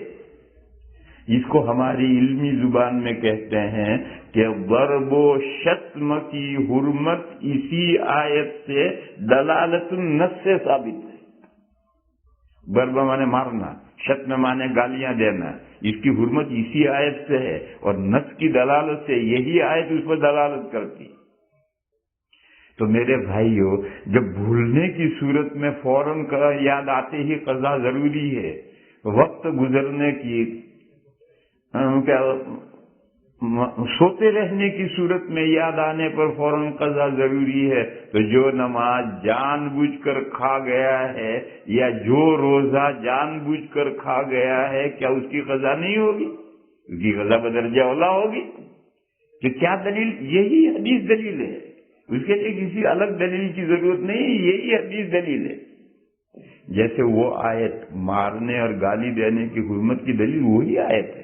اس کو ہماری علمی زبان میں کہتے ہیں کہ ضرب و شتم کی حرمت اسی آیت سے دلالت النص سے ثابت ہے۔ ضرب مانے مارنا، شتم مانے گالیاں دینا، اس کی حرمت اسی آیت سے ہے، اور نص کی دلالت سے یہی آیت اس پر دلالت کرتی۔ تو میرے بھائیوں، جب بھولنے کی صورت میں فوراً یاد آتے ہی قضا ضروری ہے، وقت گزرنے کی سوتے رہنے کی صورت میں یاد آنے پر فوراً قضا ضروری ہے، تو جو نماز جان بوجھ کر کھا گیا ہے یا جو روزہ جان بوجھ کر کھا گیا ہے، کیا اس کی قضا نہیں ہوگی؟ اس کی قضا بدرجہ اولا ہوگی۔ کہ کیا دلیل؟ یہی حدیث دلیل ہے، اس کے لیے کسی الگ دلیل کی ضرورت نہیں، یہی حدیث دلیل ہے۔ جیسے وہ آیت مارنے اور گالی دینے کی حرمت کی دلیل وہی آیت ہے،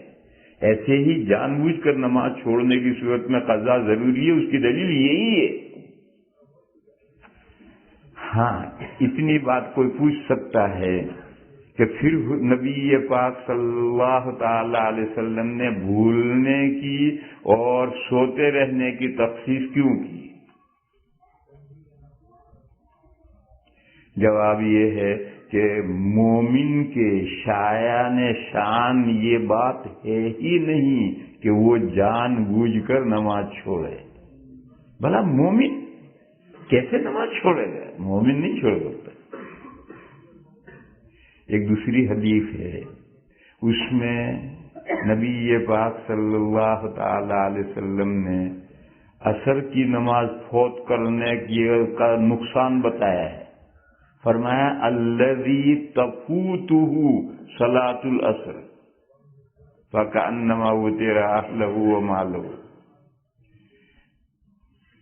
ایسے ہی جان بوجھ کر نماز چھوڑنے کی صورت میں قضا ضروری ہے، اس کی دلیل یہی ہے۔ ہاں، اتنی بات کوئی پوچھ سکتا ہے کہ پھر نبی پاک صلی اللہ تعالی علیہ وسلم نے بھولنے کی اور سوتے رہنے کی تخصیص کیوں کی؟ جواب یہ ہے کہ مومن کے شایان شان یہ بات ہے ہی نہیں کہ وہ جان بوجھ کر نماز چھوڑے۔ بھلا مومن کیسے نماز چھوڑے گا؟ مومن نہیں چھوڑ سکتا۔ ایک دوسری حدیث ہے، اس میں نبی پاک صلی اللہ تعالی علیہ وسلم نے عصر کی نماز فوت کرنے کا نقصان بتایا ہے۔ فرمایا الذی تفوتہ صلاۃ العصر، فَكَأَنَّمَا وُتِرَ أَهْلَهُ وَمَالُهُ۔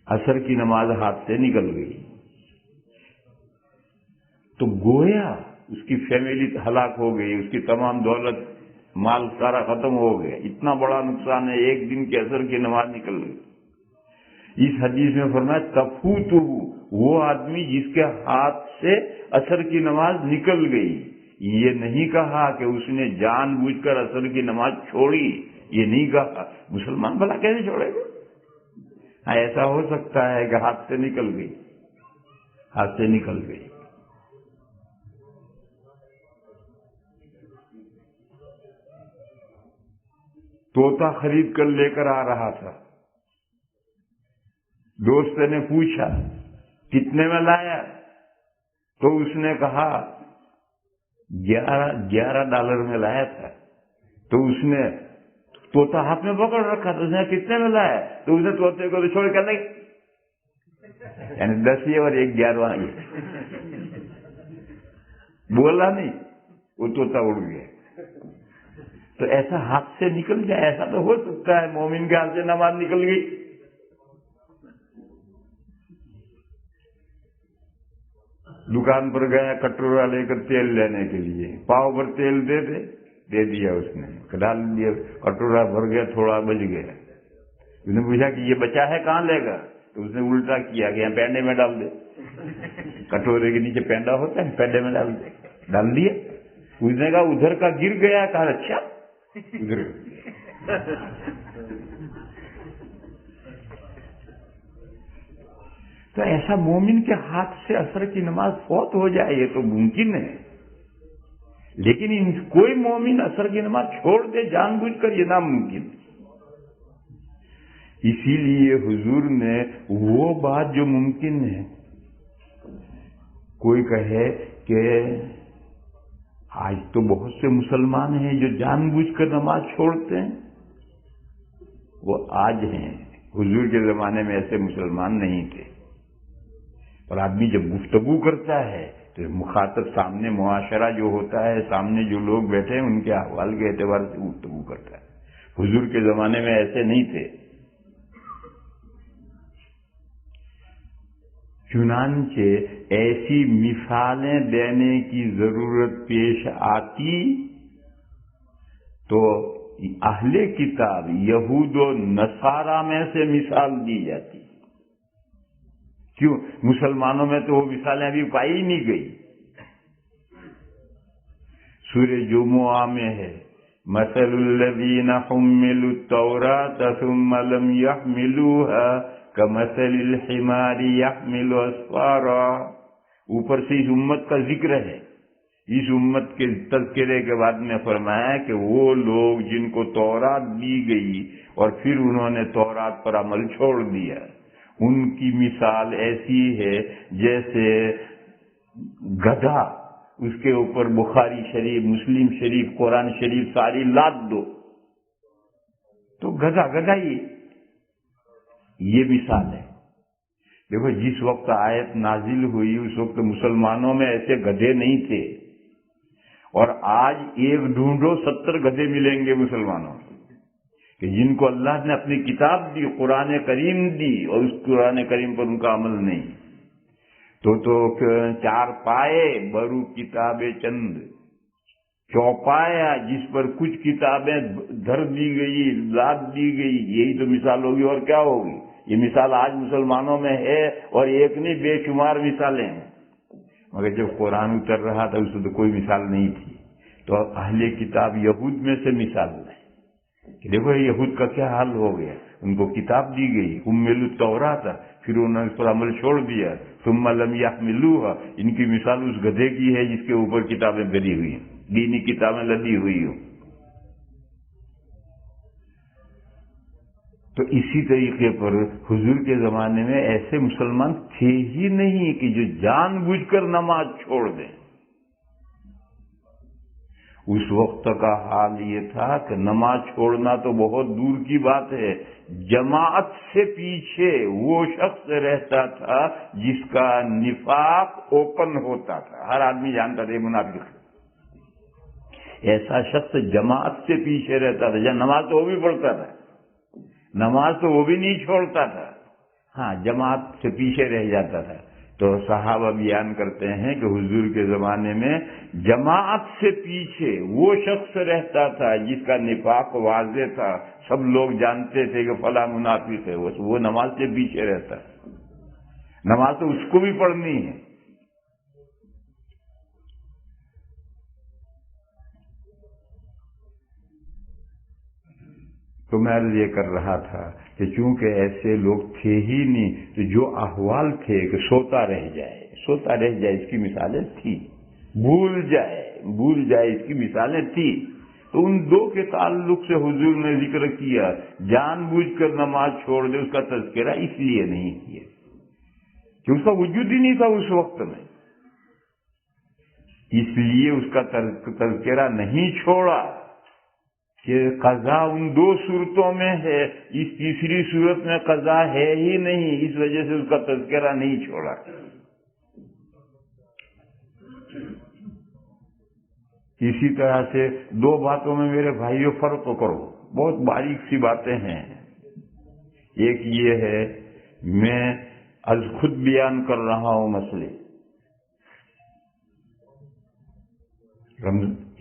عصر کی نماز ہاتھ سے نکل گئی تو گویا اس کی فیملی ہلاک ہو گئی، اس کی تمام دولت مال سارا ختم ہو گیا، اتنا بڑا نقصان ہے، ایک دن کے عصر کی نماز نکل گئی۔ اس حدیث میں فرمایا تفوتہ، وہ آدمی جس کے ہاتھ سے عصر کی نماز نکل گئی، یہ نہیں کہا کہ اس نے جان بوجھ کر عصر کی نماز چھوڑی، یہ نہیں کہا۔ مسلمان بھلا کیسے چھوڑے گا؟ ہاں ایسا ہو سکتا ہے کہ ہاتھ سے نکل گئی، ہاتھ سے نکل گئی۔ طوطا خرید کر لے کر آ رہا تھا، دوست نے پوچھا کتنے میں لایا؟ تو اس نے کہا $11 میں لایا تھا۔ تو اس نے طوطا ہاتھ میں پکڑ رکھا تھا، اس نے کتنے میں لایا؟ تو اس نے طوطے کو تو چھوڑ کر نہیں، یعنی 10 یہ اور 1 11واں یہ بولا نہیں، وہ طوطا اڑ گیا۔ تو ایسا ہاتھ سے نکل جائے، ایسا تو ہو سکتا ہے مومن کے ہاتھ سے نماز نکل گئی۔ دکان پر گیا کٹورا لے کر تیل لینے کے لیے، پاؤ پر تیل دے دیا، اس نے ڈال دیا، کٹورا بھر گیا، تھوڑا بچ گیا۔ اس نے پوچھا کہ یہ بچا ہے کہاں لے گا؟ تو اس نے الٹا کیا کہ یہاں پینڈے میں ڈال دے، کٹورے کے نیچے پینڈا ہوتا ہے، پینڈے میں ڈال دیا۔ اس نے کہا ادھر کا گر گیا، کہا اچھا ادھر۔ تو ایسا مومن کے ہاتھ سے عصر کی نماز فوت ہو جائے یہ تو ممکن ہے، لیکن کوئی مومن عصر کی نماز چھوڑ دے جان بوجھ کر، یہ ناممکن۔ اسی لیے حضور نے وہ بات جو ممکن ہے، کوئی کہے کہ آج تو بہت سے مسلمان ہیں جو جان بوجھ کر نماز چھوڑتے ہیں، وہ آج ہیں، حضور کے زمانے میں ایسے مسلمان نہیں تھے۔ اور آدمی جب گفتگو کرتا ہے تو مخاطب سامنے معاشرہ جو ہوتا ہے، سامنے جو لوگ بیٹھے ہیں ان کے احوال کے اعتبار سے گفتگو کرتا ہے۔ حضور کے زمانے میں ایسے نہیں تھے۔ چنانچہ ایسی مثالیں دینے کی ضرورت پیش آتی تو اہل کتاب یہود و نصارہ میں سے مثال دی جاتی۔ کیوں؟ مسلمانوں میں تو وہ مثالیں ابھی پائی ہی نہیں گئی۔ سورہ جمعہ میں ہے مثل الذین حملوا التوراۃ ثم لم يحملوها كمثل الحمار يحمل اسفارا۔ اوپر سے اس امت کا ذکر ہے، اس امت کے تذکرے کے بعد میں فرمایا کہ وہ لوگ جن کو تورات دی گئی اور پھر انہوں نے تورات پر عمل چھوڑ دیا، ان کی مثال ایسی ہے جیسے گدھا، اس کے اوپر بخاری شریف، مسلم شریف، قرآن شریف ساری لاد دو تو گدھا ہی، یہ مثال ہے۔ دیکھو جس وقت آیت نازل ہوئی اس وقت مسلمانوں میں ایسے گدھے نہیں تھے، اور آج ایک ڈھونڈو 70 گدھے ملیں گے مسلمانوں کہ جن کو اللہ نے اپنی کتاب دی، قرآن کریم دی، اور اس قرآن کریم پر ان کا عمل نہیں۔ تو 4 پائے برو کتابیں چند، چوپایا جس پر کچھ کتابیں دھر دی گئی، لاد دی گئی، یہی تو مثال ہوگی، اور کیا ہوگی؟ یہ مثال آج مسلمانوں میں ہے، اور ایک نہیں بے شمار مثالیں ہیں۔ مگر جب قرآن اتر رہا تھا اس میں تو کوئی مثال نہیں تھی، تو اہل کتاب یہود میں سے مثال ہے کہ دیکھو یہود کا کیا حال ہو گیا، ان کو کتاب دی گئی، حملوا التوراۃ، پھر انہوں نے اس پر عمل چھوڑ دیا، ثم لم يحملوها، ان کی مثال اس گدھے کی ہے جس کے اوپر کتابیں بھری ہوئی ہیں، دینی کتابیں لدی ہوئی ہوں۔ تو اسی طریقے پر حضور کے زمانے میں ایسے مسلمان تھے ہی نہیں کہ جو جان بوجھ کر نماز چھوڑ دیں۔ اس وقت کا حال یہ تھا کہ نماز چھوڑنا تو بہت دور کی بات ہے، جماعت سے پیچھے وہ شخص رہتا تھا جس کا نفاق اوپن ہوتا تھا، ہر آدمی جانتا تھا یہ منافق ہے۔ ایسا شخص جماعت سے پیچھے رہتا تھا، جب نماز تو وہ بھی پڑھتا تھا، نماز تو وہ بھی نہیں چھوڑتا تھا، ہاں جماعت سے پیچھے رہ جاتا تھا۔ تو صحابہ بیان کرتے ہیں کہ حضور کے زمانے میں جماعت سے پیچھے وہ شخص رہتا تھا جس کا نفاق واضح تھا، سب لوگ جانتے تھے کہ فلاں منافق ہے، وہ نماز سے پیچھے رہتا ہے، نماز تو اس کو بھی پڑھنی ہے۔ تو میں عرض یہ کر رہا تھا کہ چونکہ ایسے لوگ تھے ہی نہیں، تو جو احوال تھے کہ سوتا رہ جائے اس کی مثالیں تھی، بھول جائے اس کی مثالیں تھی۔ تو ان دو کے تعلق سے حضور نے ذکر کیا، جان بوجھ کر نماز چھوڑ دے اس کا تذکرہ اس لیے نہیں کیا کہ اس کا وجود ہی نہیں تھا اس وقت میں، اس لیے اس کا تذکرہ نہیں چھوڑا کہ قضا ان دو صورتوں میں ہے، اس تیسری صورت میں قضا ہے ہی نہیں، اس وجہ سے اس کا تذکرہ نہیں چھوڑا۔ اسی طرح سے دو باتوں میں میرے بھائیوں فرق کرو، بہت باریک سی باتیں ہیں۔ ایک یہ ہے، میں از خود بیان کر رہا ہوں مسئلے،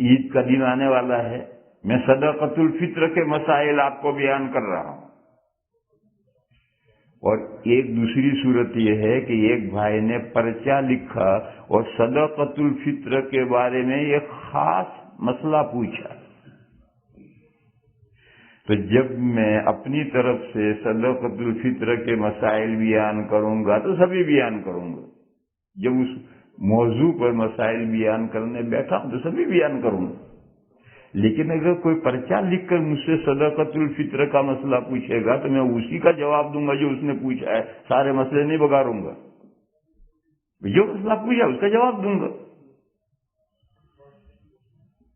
عید کا دن آنے والا ہے، میں صدقۃ الفطر کے مسائل آپ کو بیان کر رہا ہوں، اور ایک دوسری صورت یہ ہے کہ ایک بھائی نے پرچہ لکھا اور صدقۃ الفطر کے بارے میں ایک خاص مسئلہ پوچھا، تو جب میں اپنی طرف سے صدقۃ الفطر کے مسائل بیان کروں گا تو سبھی بیان کروں گا، جب اس موضوع پر مسائل بیان کرنے بیٹھا ہوں تو سبھی بیان کروں گا، لیکن اگر کوئی پرچہ لکھ کر مجھ سے صدقۃ الفطر کا مسئلہ پوچھے گا تو میں اسی کا جواب دوں گا جو اس نے پوچھا ہے، سارے مسئلے نہیں بگاڑوں گا، جو مسئلہ پوچھا اس کا جواب دوں گا،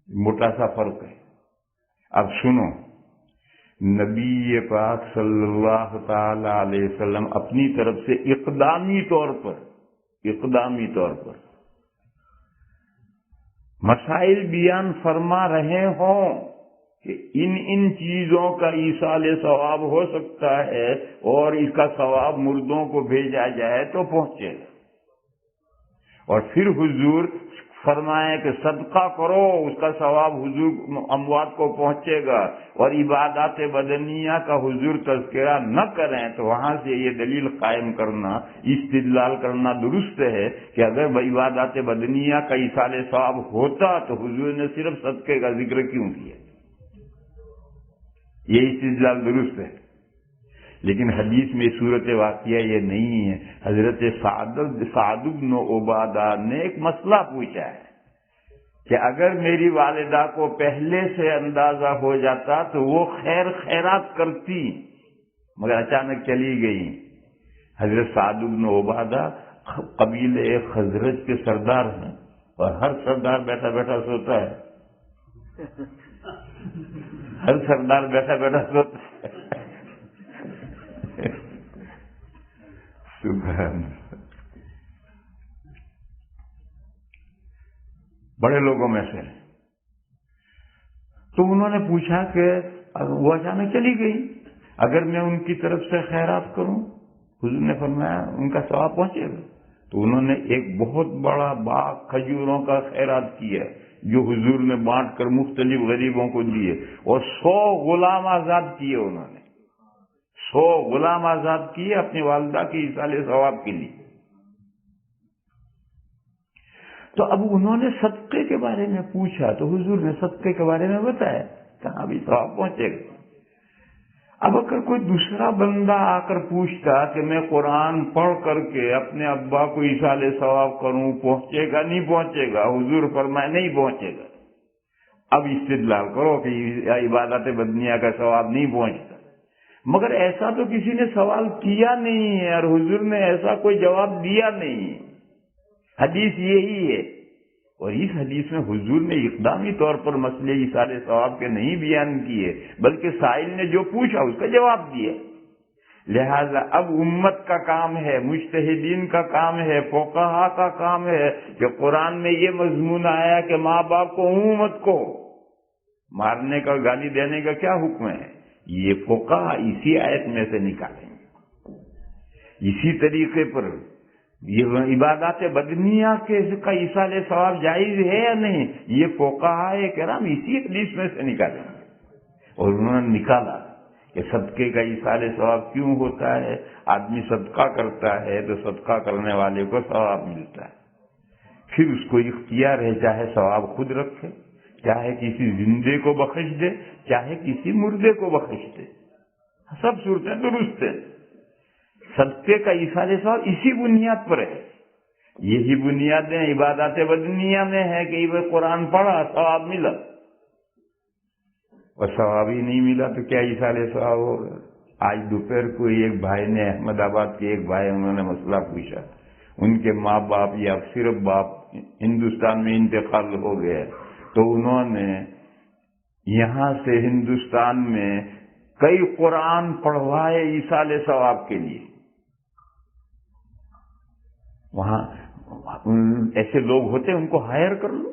موٹا سا فرق ہے۔ اب سنو، نبی پاک صلی اللہ تعالی علیہ وسلم اپنی طرف سے اقدامی طور پر مسائل بیان فرما رہے ہوں کہ ان چیزوں کا ایصال ثواب ہو سکتا ہے اور اس کا ثواب مردوں کو بھیجا جائے تو پہنچے گا، اور پھر حضور فرمائے کہ صدقہ کرو، اس کا ثواب حضور اموات کو پہنچے گا، اور عبادات بدنیہ کا حضور تذکرہ نہ کریں، تو وہاں سے یہ دلیل قائم کرنا، استدلال کرنا درست ہے کہ اگر عبادات بدنیہ کا ایصال ثواب ہوتا تو حضور نے صرف صدقے کا ذکر کیوں کیا، یہ استدلال درست ہے۔ لیکن حدیث میں صورت واقعہ یہ نہیں ہے۔ حضرت سعد بن عبادہ نے ایک مسئلہ پوچھا ہے کہ اگر میری والدہ کو پہلے سے اندازہ ہو جاتا تو وہ خیرات کرتی، مگر اچانک چلی گئی۔ حضرت سعد بن عبادہ قبیلے خزرج کے سردار ہیں، اور ہر سردار بیٹھا بیٹھا سوتا ہے، ہر سردار بیٹھا بیٹھا سوتا ہے۔ سبحان، بڑے لوگوں میں سے، تو انہوں نے پوچھا کہ وہ اچانک چلی گئی، اگر میں ان کی طرف سے خیرات کروں، حضور نے فرمایا ان کا ثواب پہنچے گا۔ تو انہوں نے ایک بہت بڑا باغ کھجوروں کا خیرات کیا جو حضور نے بانٹ کر مختلف غریبوں کو دیے، اور 100 غلام آزاد کیے، انہوں نے 100 غلام آزاد کیے اپنی والدہ کے ایصال ثواب کے لیے۔ تو اب انہوں نے صدقے کے بارے میں پوچھا تو حضور نے صدقے کے بارے میں بتایا، کہاں بھی ثواب پہنچے گا۔ اب اگر کوئی دوسرا بندہ آ کر پوچھتا کہ میں قرآن پڑھ کر کے اپنے ابا کو ایصال ثواب کروں، پہنچے گا نہیں پہنچے گا؟ حضور فرمائے نہیں پہنچے گا۔ اب استدلال کرو کہ عبادت بدنیہ کا ثواب نہیں پہنچتا، مگر ایسا تو کسی نے سوال کیا نہیں ہے اور حضور نے ایسا کوئی جواب دیا نہیں ہے، حدیث یہی ہے۔ اور اس حدیث میں حضور نے اقدامی طور پر مسئلے ایصال ثواب کے نہیں بیان کیے، بلکہ سائل نے جو پوچھا اس کا جواب دیا۔ لہذا اب امت کا کام ہے، مجتہدین کا کام ہے، فقہا کا کام ہے کہ قرآن میں یہ مضمون آیا کہ ماں باپ کو عمومت کو مارنے کا اور گالی دینے کا کیا حکم ہے؟ یہ فقہا اسی آیت میں سے نکالیں گے. اسی طریقے پر یہ عبادات بدنیہ کا ایصال ثواب جائز ہے یا نہیں، یہ فقہاء کرام اسی حدیث میں سے نکالیں گے. اور انہوں نے نکالا کہ صدقے کا ایصال ثواب کیوں ہوتا ہے. آدمی صدقہ کرتا ہے تو صدقہ کرنے والے کو ثواب ملتا ہے، پھر اس کو اختیار ہے چاہے ثواب خود رکھے، چاہے کسی زندے کو بخش دے، چاہے کسی مردے کو بخش دے، سب صورتیں درست ہیں. صدقے کا ایصال ثواب اسی بنیاد پر ہے. یہی بنیادیں عبادات بدنیہ میں ہے کہ وہ قرآن پڑھا ثواب ملا، اور ثواب ہی نہیں ملا تو کیا ایصال ثواب ہوگا. آج دوپہر کو ایک بھائی نے، احمد آباد کے ایک بھائی، انہوں نے مسئلہ پوچھا. ان کے ماں باپ یا صرف باپ ہندوستان میں انتقال ہو گئے، تو انہوں نے یہاں سے ہندوستان میں کئی قرآن پڑھوائے ایصال ثواب کے لیے. وہاں ایسے لوگ ہوتے ہیں، ان کو ہائر کر لو.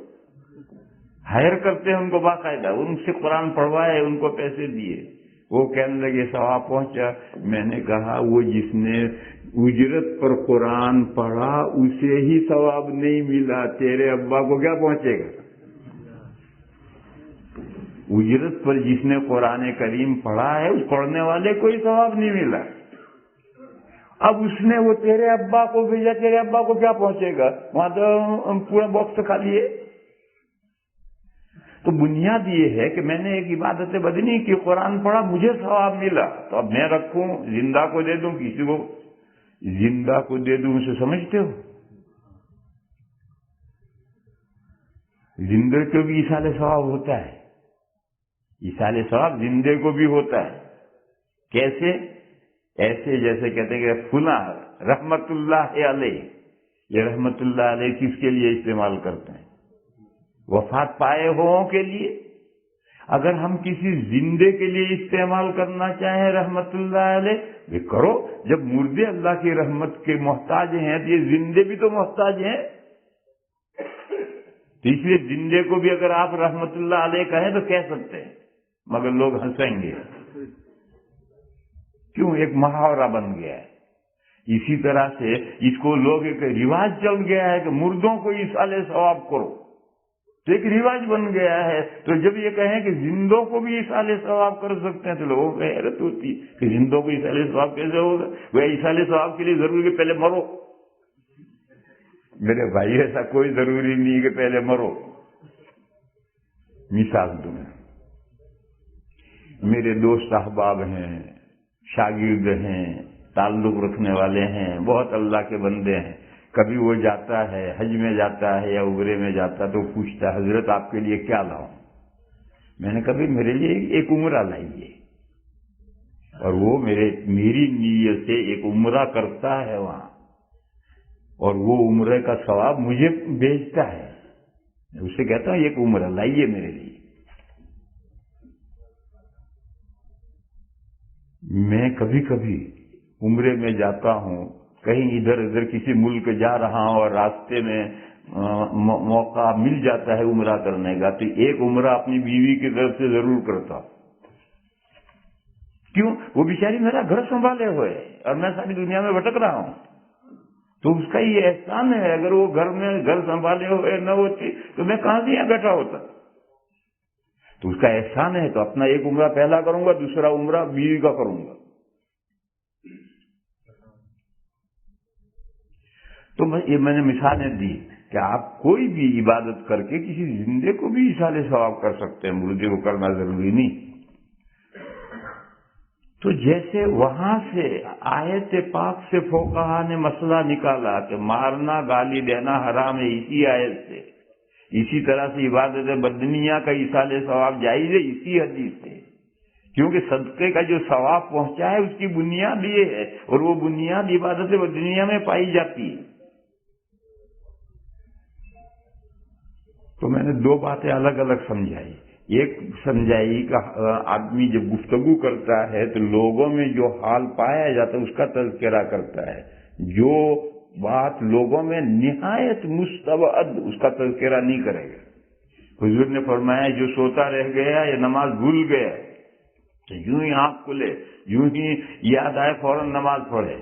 ہائر کرتے ہیں ان کو باقاعدہ، ان سے قرآن پڑھوائے، ان کو پیسے دیے. وہ کہنے لگے ثواب پہنچا. میں نے کہا وہ جس نے اجرت پر قرآن پڑھا اسے ہی ثواب نہیں ملا، تیرے ابا کو کیا پہنچے گا؟ اجرت پر جس نے قرآن کریم پڑھا ہے اس پڑھنے والے کو ہی ثواب نہیں ملا. اب اس نے وہ تیرے ابا کو بھیجا، تیرے ابا کو کیا پہنچے گا؟ وہاں تو پورا باکس خالی ہے. تو بنیاد یہ ہے کہ میں نے ایک عبادت بدنی کی، قرآن پڑھا، مجھے ثواب ملا، تو اب میں رکھوں، زندہ کو دے دوں، کسی کو زندہ کو دے دوں. اسے سمجھتے ہو؟ زندے کو بھی ایصال ثواب ہوتا ہے. ایصال ثواب زندے کو بھی ہوتا ہے. کیسے؟ ایسے جیسے کہتے ہیں کہ فلاں رحمت اللہ علیہ. یہ رحمت اللہ علیہ کس کے لیے استعمال کرتے ہیں؟ وفات پائے ہووں کے لیے. اگر ہم کسی زندے کے لیے استعمال کرنا چاہیں رحمت اللہ علیہ، یہ کرو. جب مردے اللہ کی رحمت کے محتاج ہیں تو یہ زندے بھی تو محتاج ہیں. تو اس لیے زندے کو بھی اگر آپ رحمت اللہ علیہ کہیں تو کہہ سکتے ہیں، مگر لوگ ہنسیں گے. کیوں؟ ایک محاورہ بن گیا ہے. اسی طرح سے اس کو لوگ ایک رواج چل گیا ہے کہ مردوں کو ایصال ثواب کرو، تو ایک رواج بن گیا ہے. تو جب یہ کہیں کہ زندوں کو بھی ایصال ثواب کر سکتے ہیں تو لوگوں کو حیرت ہوتی کہ زندوں کو ایصال ثواب کیسے ہوگا؟ وہ ایصال ثواب کے لیے ضروری کہ پہلے مرو. میرے بھائی ایسا کوئی ضروری نہیں کہ پہلے مرو. مثال دوں، میرے دوست احباب ہیں، شاگرد ہیں، تعلق رکھنے والے ہیں، بہت اللہ کے بندے ہیں. کبھی وہ جاتا ہے، حج میں جاتا ہے یا عمرے میں جاتا ہے، تو پوچھتا ہے حضرت آپ کے لیے کیا لاؤں؟ میں نے کبھی میرے لیے ایک عمرہ لائیے. اور وہ میری نیت سے ایک عمرہ کرتا ہے وہاں، اور وہ عمرے کا ثواب مجھے بھیجتا ہے. اس سے کہتا ہوں ایک عمرہ لائیے میرے لیے. میں کبھی کبھی عمرے میں جاتا ہوں، کہیں ادھر ادھر کسی ملک جا رہا ہوں اور راستے میں موقع مل جاتا ہے عمرہ کرنے کا، تو ایک عمرہ اپنی بیوی کی طرف سے ضرور کرتا ہوں. کیوں؟ وہ بیچاری میرا گھر سنبھالے ہوئے اور میں ساری دنیا میں بھٹک رہا ہوں، تو اس کا یہ احسان ہے. اگر وہ گھر سنبھالے ہوئے نہ ہوتی تو میں کہاں سے یہاں بیٹھا ہوتا. تو اس کا احسان ہے، تو اپنا ایک عمرہ پہلا کروں گا، دوسرا عمرہ بیوی کا کروں گا. تو میں نے مثالیں دی کہ آپ کوئی بھی عبادت کر کے کسی زندے کو بھی ایصال ثواب کر سکتے ہیں، مردے کو کرنا ضروری نہیں. تو جیسے وہاں سے آیت پاک سے فقہا نے مسئلہ نکالا کہ مارنا گالی دینا حرام ہے اسی آیت سے، اسی طرح سے عبادت بدنیہ کا ایصال ثواب جائز ہے اسی حدیث سے. کیونکہ صدقے کا جو ثواب پہنچا ہے اس کی بنیاد یہ ہے، اور وہ بنیاد عبادت بدنیہ میں پائی جاتی ہے. تو میں نے دو باتیں الگ الگ سمجھائی. ایک سمجھائی کہ آدمی جب گفتگو کرتا ہے تو لوگوں میں جو حال پایا جاتا ہے اس کا تذکرہ کرتا ہے. جو بات لوگوں میں نہایت مستبعد، اس کا تذکرہ نہیں کرے گا. حضور نے فرمایا جو سوتا رہ گیا یا نماز بھول گیا تو یوں ہی آنکھ کھلے، یوں ہی یاد آئے فوراً نماز پڑھے.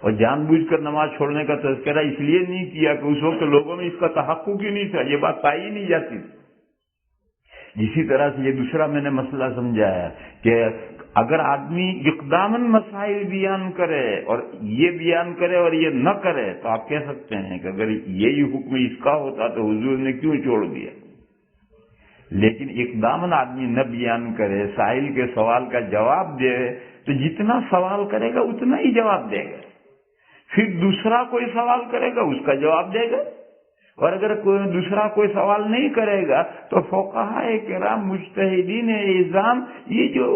اور جان بوجھ کر نماز چھوڑنے کا تذکرہ اس لیے نہیں کیا کہ اس وقت لوگوں میں اس کا تحقق ہی نہیں تھا، یہ بات پائی ہی نہیں جاتی. اسی طرح سے یہ دوسرا میں نے مسئلہ سمجھایا کہ اگر آدمی اقداماً مسائل بیان کرے اور یہ بیان کرے اور یہ نہ کرے تو آپ کہہ سکتے ہیں کہ اگر یہی حکم اس کا ہوتا تو حضور نے کیوں چھوڑ دیا. لیکن اقداماً آدمی نہ بیان کرے، سائل کے سوال کا جواب دے تو جتنا سوال کرے گا اتنا ہی جواب دے گا. پھر دوسرا کوئی سوال کرے گا اس کا جواب دے گا، اور اگر دوسرا کوئی سوال نہیں کرے گا تو فقہاء کرام مجتہدین اعظام یہ جو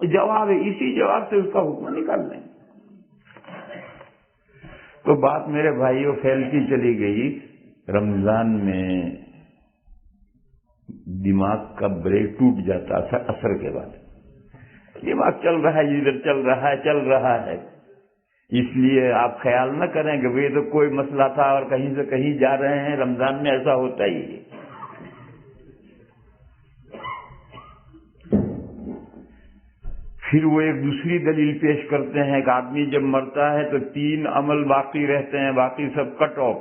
جواب ہے اسی جواب سے اس کا حکم نکال لیں. تو بات میرے بھائیوں پھیلتی چلی گئی. رمضان میں دماغ کا بریک ٹوٹ جاتا تھا عصر کے بعد. دماغ چل رہا ہے، ادھر چل رہا ہے. اس لیے آپ خیال نہ کریں کہ وہ تو کوئی مسئلہ تھا اور کہیں سے کہیں جا رہے ہیں. رمضان میں ایسا ہوتا ہی ہے. پھر وہ ایک دوسری دلیل پیش کرتے ہیں کہ آدمی جب مرتا ہے تو 3 عمل باقی رہتے ہیں، باقی سب کٹ آف.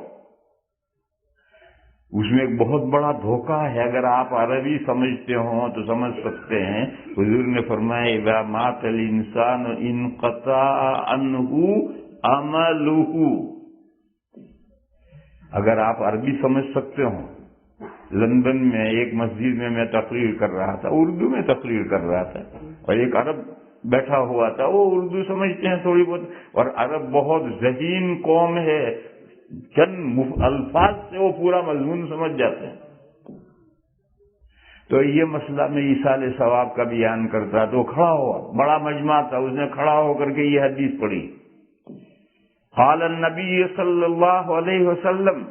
اس میں ایک بہت بڑا دھوکہ ہے. اگر آپ عربی سمجھتے ہوں تو سمجھ سکتے ہیں. حضور نے فرمایا اذا مات الانسان انقطع عنہ عملہ. اگر آپ عربی سمجھ سکتے ہوں، لندن میں ایک مسجد میں تقریر کر رہا تھا، اردو میں تقریر کر رہا تھا، اور ایک عرب بیٹھا ہوا تھا. وہ اردو سمجھتے ہیں تھوڑی بہت، اور عرب بہت ذہین قوم ہے، چند الفاظ سے وہ پورا مضمون سمجھ جاتے ہیں. تو یہ مسئلہ میں ایصال ثواب کا بیان کرتا تو کھڑا ہوا، بڑا مجمع تھا، اس نے کھڑا ہو کر کے یہ حدیث پڑھی. قال النبی صلی اللہ علیہ وسلم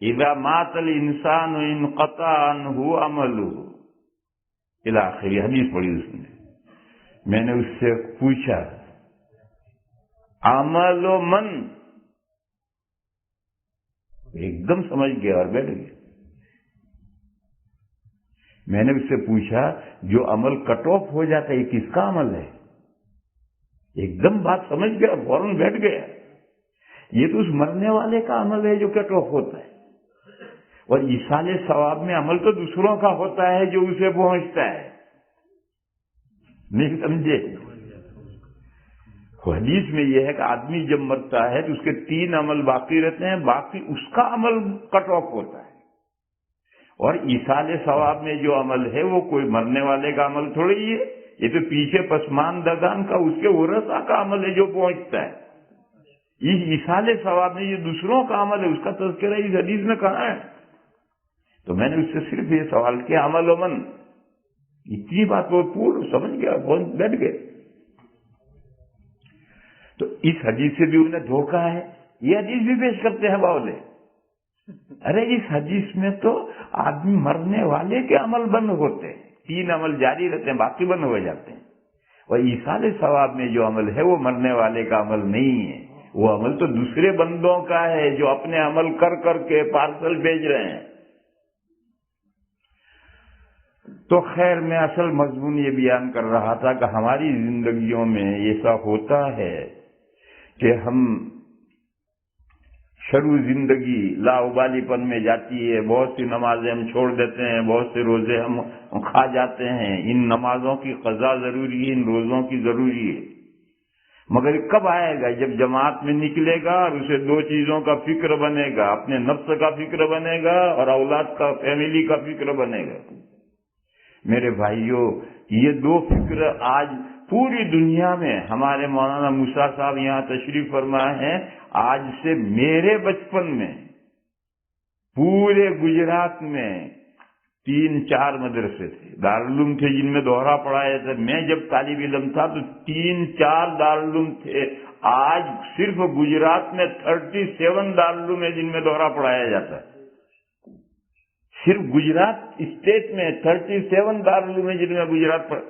اذا مات الانسان انقطع عنہ عملہ الی آخر حدیث پڑھی. اس نے، میں نے اس سے پوچھا عمل من، ایک دم سمجھ گیا اور بیٹھ گیا. میں نے اس سے پوچھا جو عمل کٹ آف ہو جاتا ہے یہ کس کا عمل ہے؟ ایک دم بات سمجھ گیا، فوراً بیٹھ گیا. یہ تو اس مرنے والے کا عمل ہے جو کٹ آف ہوتا ہے، اور ایصال ثواب میں عمل تو دوسروں کا ہوتا ہے جو اسے پہنچتا ہے. نہیں سمجھے؟ حدیث میں یہ ہے کہ آدمی جب مرتا ہے تو اس کے 3 عمل باقی رہتے ہیں، باقی اس کا عمل کٹ آف ہوتا ہے. اور ایصال ثواب میں جو عمل ہے وہ کوئی مرنے والے کا عمل تھوڑی ہے، یہ تو پیچھے پسماندگان کا، اس کے ورثاء کا عمل ہے جو پہنچتا ہے. اس ایصال ثواب میں یہ دوسروں کا عمل ہے، اس کا تذکرہ اس حدیث میں کہاں ہے؟ تو میں نے اس سے صرف یہ سوال کیا عمل و من، اتنی بات وہ پورا سمجھ گیا، بہت بیٹھ گئے. تو اس حدیث سے بھی انہیں دھوکہ ہے. یہ حدیث بھی پیش کرتے ہیں باولے. ارے اس حدیث میں تو آدمی مرنے والے کے عمل بند ہوتے ہیں، 3 عمل جاری رہتے ہیں، باقی بند ہو جاتے ہیں. اور ایصال ثواب میں جو عمل ہے وہ مرنے والے کا عمل نہیں ہے، وہ عمل تو دوسرے بندوں کا ہے جو اپنے عمل کر کر کے پارسل بھیج رہے ہیں. تو خیر میں اصل مضمون یہ بیان کر رہا تھا کہ ہماری زندگیوں میں ایسا ہوتا ہے کہ ہم شروع زندگی لاابالی پن میں جاتی ہے. بہت سی نمازیں ہم چھوڑ دیتے ہیں، بہت سے روزے ہم کھا جاتے ہیں. ان نمازوں کی قضا ضروری ہے، ان روزوں کی ضروری ہے. مگر کب آئے گا؟ جب جماعت میں نکلے گا اور اسے 2 چیزوں کا فکر بنے گا، اپنے نفس کا فکر بنے گا اور اولاد کا، فیملی کا فکر بنے گا. میرے بھائیوں، یہ 2 فکر آج پوری دنیا میں، ہمارے مولانا موسیٰ صاحب یہاں تشریف فرما ہیں، آج سے میرے بچپن میں پورے گجرات میں 3-4 مدرسے تھے، دارالعلوم تھے جن میں دوہرا پڑھایا تھا. میں جب طالب علم تھا تو 3-4 دارالعلوم تھے. آج صرف گجرات میں 37 دارالعلوم ہے جن میں دوہرا پڑھایا جاتا ہے. صرف گجرات اسٹیٹ میں 37 دارالعلوم ہے جن میں گجرات پڑھ،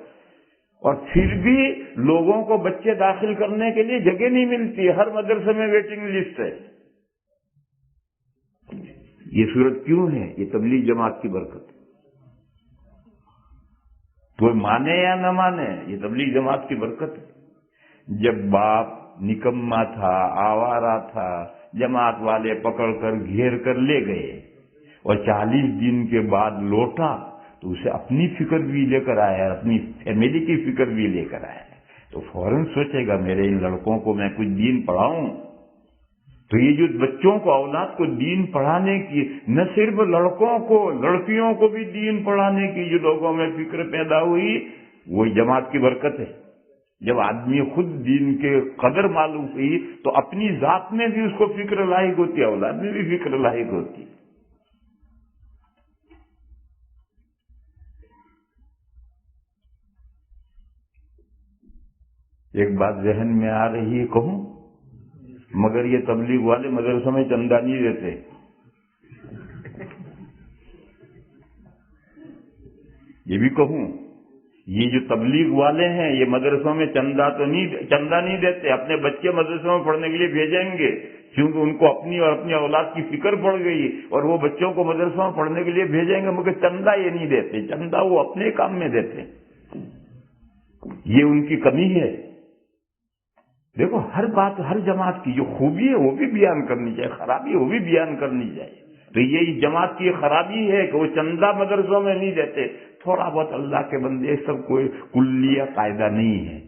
اور پھر بھی لوگوں کو بچے داخل کرنے کے لیے جگہ نہیں ملتی. ہر مدرسے میں ویٹنگ لسٹ ہے. یہ صورت کیوں ہے؟ یہ تبلیغ جماعت کی برکت ہے. کوئی مانے یا نہ مانے، یہ تبلیغ جماعت کی برکت ہے. جب باپ نکما تھا، آوارہ تھا، جماعت والے پکڑ کر گھیر کر لے گئے اور 40 دن کے بعد لوٹا تو اسے اپنی فکر بھی لے کر آیا، اپنی فیملی کی فکر بھی لے کر آیا، تو فوراً سوچے گا میرے ان لڑکوں کو میں کچھ دین پڑھاؤں. تو یہ جو بچوں کو، اولاد کو دین پڑھانے کی، نہ صرف لڑکوں کو، لڑکیوں کو بھی دین پڑھانے کی جو لوگوں میں فکر پیدا ہوئی، وہ جماعت کی برکت ہے. جب آدمی خود دین کے قدر معلوم ہوئی تو اپنی ذات میں بھی اس کو فکر لاحق ہوتی ہے، اولاد میں بھی فکر لاحق ہوتی ہے. ایک بات ذہن میں آ رہی ہے، کہوں؟ مگر یہ تبلیغ والے مدرسوں میں چندہ نہیں دیتے. یہ بھی کہوں، یہ جو تبلیغ والے ہیں یہ مدرسوں میں چندہ نہیں دیتے. اپنے بچے مدرسوں میں پڑھنے کے لیے بھیجیں گے کیونکہ ان کو اپنی اور اپنی اولاد کی فکر پڑ گئی اور وہ بچوں کو مدرسوں میں پڑھنے کے لیے بھیجیں گے، مگر چندہ یہ نہیں دیتے. چندہ وہ اپنے کام میں دیتے. یہ ان کی کمی ہے. دیکھو، ہر بات، ہر جماعت کی جو خوبی ہے وہ بھی بیان کرنی چاہیے، خرابی وہ بھی بیان کرنی چاہیے. تو یہ جماعت کی خرابی ہے کہ وہ چندہ مدرسوں میں نہیں دیتے. تھوڑا بہت اللہ کے بندے، سب کوئی کلیہ قاعدہ نہیں ہے،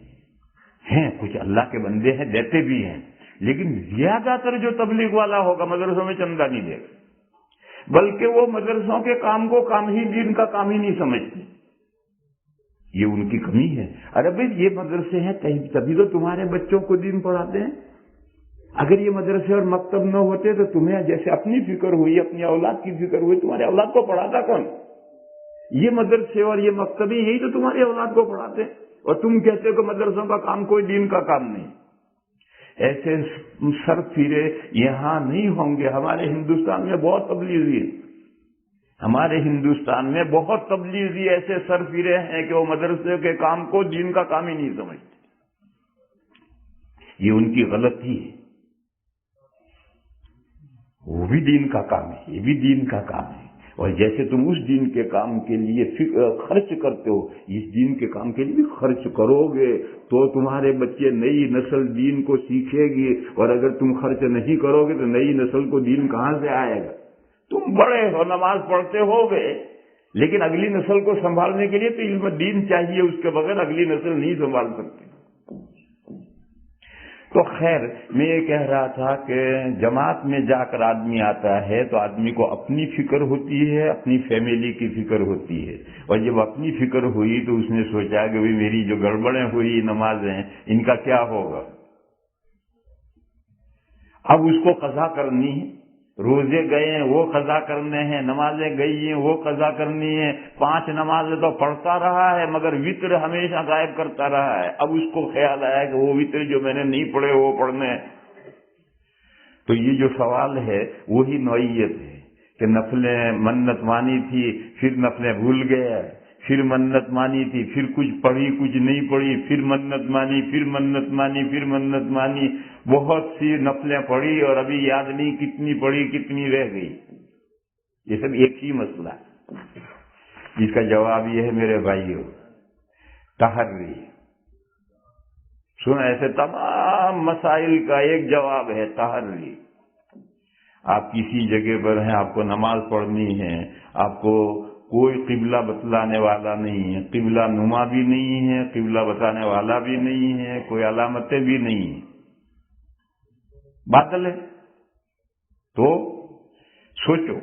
ہیں کچھ اللہ کے بندے ہیں دیتے بھی ہیں، لیکن زیادہ تر جو تبلیغ والا ہوگا مدرسوں میں چندہ نہیں دے گا، بلکہ وہ مدرسوں کے کام کو کام ہی، دین کا کام ہی نہیں سمجھتے. یہ ان کی کمی ہے. ارے بھائی، یہ مدرسے ہیں تبھی تو تمہارے بچوں کو دین پڑھاتے ہیں. اگر یہ مدرسے اور مکتب نہ ہوتے تو تمہیں جیسے اپنی فکر ہوئی، اپنی اولاد کی فکر ہوئی، تمہارے اولاد کو پڑھاتا کون؟ یہ مدرسے اور یہ مکتب یہی تو تمہاری اولاد کو پڑھاتے ہیں، اور تم کہتے ہو کہ مدرسوں کا کام کوئی دین کا کام نہیں. ایسے سر پھیرے یہاں نہیں ہوں گے. ہمارے ہندوستان میں بہت تبلیغی ہے، ہمارے ہندوستان میں بہت تبلیغی ایسے سر پھیرے ہیں کہ وہ مدرسے کے کام کو دین کا کام ہی نہیں سمجھتے. یہ ان کی غلطی ہے. وہ بھی دین کا کام ہے، یہ بھی دین کا کام ہے. اور جیسے تم اس دین کے کام کے لیے خرچ کرتے ہو، اس دین کے کام کے لیے بھی خرچ کرو گے تو تمہارے بچے، نئی نسل دین کو سیکھے گی. اور اگر تم خرچ نہیں کرو گے تو نئی نسل کو دین کہاں سے آئے گا؟ تم بڑے ہو، نماز پڑھتے ہو گے، لیکن اگلی نسل کو سنبھالنے کے لیے تو علم دین چاہیے، اس کے بغیر اگلی نسل نہیں سنبھال سکتی. تو خیر، میں یہ کہہ رہا تھا کہ جماعت میں جا کر آدمی آتا ہے تو آدمی کو اپنی فکر ہوتی ہے، اپنی فیملی کی فکر ہوتی ہے. اور جب اپنی فکر ہوئی تو اس نے سوچا کہ میری جو گڑبڑیں ہوئی نمازیں، ان کا کیا ہوگا. اب اس کو قضا کرنی ہے. روزے گئے ہیں وہ قضا کرنے ہیں، نمازیں گئی ہیں وہ قضا کرنی ہے. 5 نمازیں تو پڑھتا رہا ہے مگر وتر ہمیشہ غائب کرتا رہا ہے. اب اس کو خیال آیا کہ وہ وتر جو میں نے نہیں پڑھے وہ پڑھنے ہیں. تو یہ جو سوال ہے وہی نوعیت ہے کہ نفلیں منت مانی تھی، پھر نفلیں بھول گئے، پھر منت مانی تھی، پھر کچھ پڑھی کچھ نہیں پڑھی، پھر منت مانی، پھر منت مانی، پھر منت مانی. بہت سی نفلیں پڑھی اور ابھی یاد نہیں کتنی پڑھی کتنی رہ گئی. یہ سب ایک ہی مسئلہ ہے. اس کا جواب یہ ہے میرے بھائیو، تحری. سن، ایسے تمام مسائل کا ایک جواب ہے تحری. آپ کسی جگہ پر ہیں، آپ کو نماز پڑھنی ہے، آپ کو کوئی قبلہ بتلانے والا نہیں ہے، قبلہ نما بھی نہیں ہے، قبلہ بتانے والا بھی نہیں ہے، کوئی علامتیں بھی نہیں ہیں، باطل ہے. تو سوچو،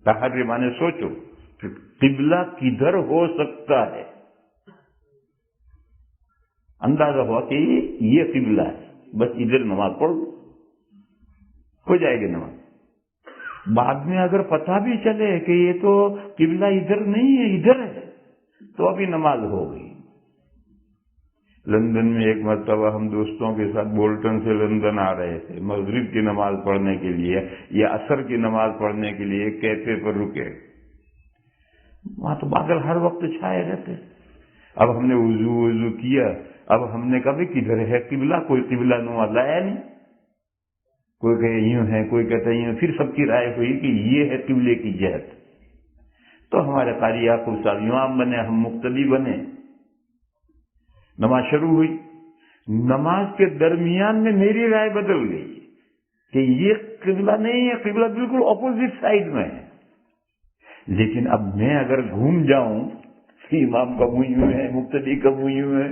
تحری مانے سوچو کہ قبلہ کدھر ہو سکتا ہے. اندازہ ہوا کہ یہ قبلہ ہے، بس ادھر نماز پڑھ لو، ہو جائے گی نماز. بعد میں اگر پتہ بھی چلے کہ یہ تو قبلہ ادھر نہیں ہے ادھر ہے تو ابھی نماز ہو گئی. لندن میں ایک مرتبہ ہم دوستوں کے ساتھ بولٹن سے لندن آ رہے تھے مغرب کی نماز پڑھنے کے لیے یا عصر کی نماز پڑھنے کے لیے. ایک کیفے پر رکے، وہاں تو بادل ہر وقت چھائے رہتے. اب ہم نے وضو کیا، اب ہم نے کبھی کدھر ہے قبلہ، کوئی قبلہ نما لایا نہیں. کوئی کہے یوں ہے، کوئی کہتا ہے یوں، پھر سب کی رائے ہوئی کہ یہ ہے قبلے کی جہت. تو ہمارے قاری یعقوب صاحب امام بنے، ہم مقتدی بنے، نماز شروع ہوئی. نماز کے درمیان میں میری رائے بدل گئی کہ یہ قبلہ نہیں ہے، قبلہ بالکل اپوزٹ سائڈ میں ہے. لیکن اب میں اگر گھوم جاؤں، امام کا منہ یوں ہے، مقتدی کا منہ یوں ہے.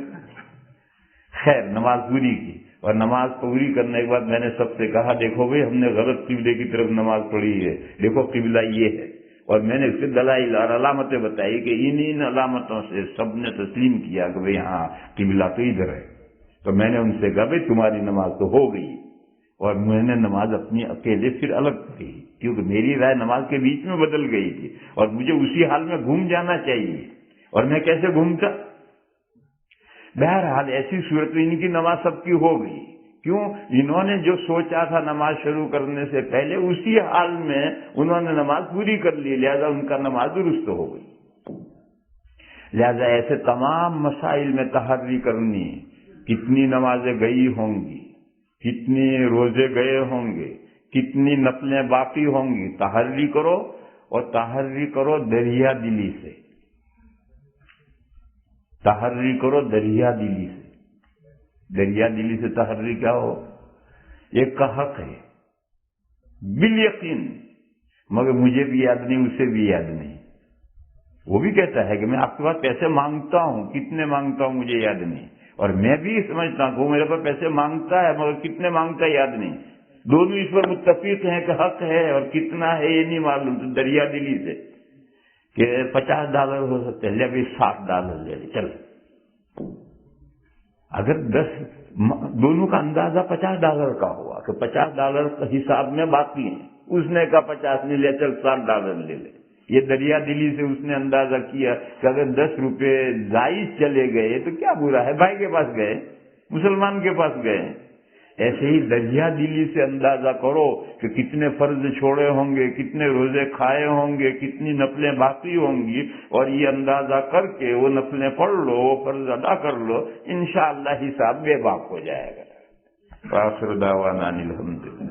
خیر نماز پوری کی، اور نماز پوری کرنے کے بعد میں نے سب سے کہا دیکھو بھائی ہم نے غلط قبلے کی طرف نماز پڑھی ہے، دیکھو قبلہ یہ ہے. اور میں نے اس کے دلائل اور علامتیں بتائی کہ ان علامتوں سے سب نے تسلیم کیا کہ بھئی ہاں قبلہ تو ادھر ہے. تو میں نے ان سے کہا بھئی تمہاری نماز تو ہو گئی. اور میں نے نماز اپنی اکیلے پھر الگ پڑھی، کیونکہ میری رائے نماز کے بیچ میں بدل گئی تھی اور مجھے اسی حال میں گھوم جانا چاہیے، اور میں کیسے گھومتا. بہرحال ایسی صورت میں ان کی نماز سب کی ہو گئی. کیوں؟ انہوں نے جو سوچا تھا نماز شروع کرنے سے پہلے اسی حال میں انہوں نے نماز پوری کر لی، لہذا ان کا نماز درست ہو گئی. لہذا ایسے تمام مسائل میں تحری کرنی، کتنی نمازیں گئی ہوں گی، کتنے روزے گئے ہوں گے، کتنی نفلیں باقی ہوں گی، تحری کرو، اور تحری کرو دریا دلی سے. تحری کرو دریا دلی سے. دریا دلی سے تحری کیا ہو؟ ایک کا حق ہے بالیقین، مگر مجھے بھی یاد نہیں، اسے بھی یاد نہیں. وہ بھی کہتا ہے کہ میں آپ کے پاس پیسے مانگتا ہوں، کتنے مانگتا ہوں مجھے یاد نہیں، اور میں بھی سمجھتا ہوں کہ وہ میرے پاس پیسے مانگتا ہے مگر کتنے مانگتا ہے یاد نہیں. دونوں اس پر متفق ہیں کہ حق ہے، اور کتنا ہے یہ نہیں معلوم. تو دریا دلی سے کہ $50 ہو سکتے ہیں، لے ابھی $60 لے لے چل. اگر دونوں کا اندازہ $50 کا ہوا کہ $50 کا حساب میں باقی ہیں، اس نے کہا 50 نہیں لے چل $60 لے لے. یہ دریا دلی سے اس نے اندازہ کیا کہ اگر 10 روپے زائد چلے گئے تو کیا برا ہے، بھائی کے پاس گئے، مسلمان کے پاس گئے. ایسے ہی دریا دلی سے اندازہ کرو کہ کتنے فرض چھوڑے ہوں گے، کتنے روزے کھائے ہوں گے، کتنی نفلیں باقی ہوں گی، اور یہ اندازہ کر کے وہ نفلیں پڑھ لو، وہ فرض ادا کر لو، انشاءاللہ حساب بے باک ہو جائے گا. وآخر دعوانا الحمدللہ.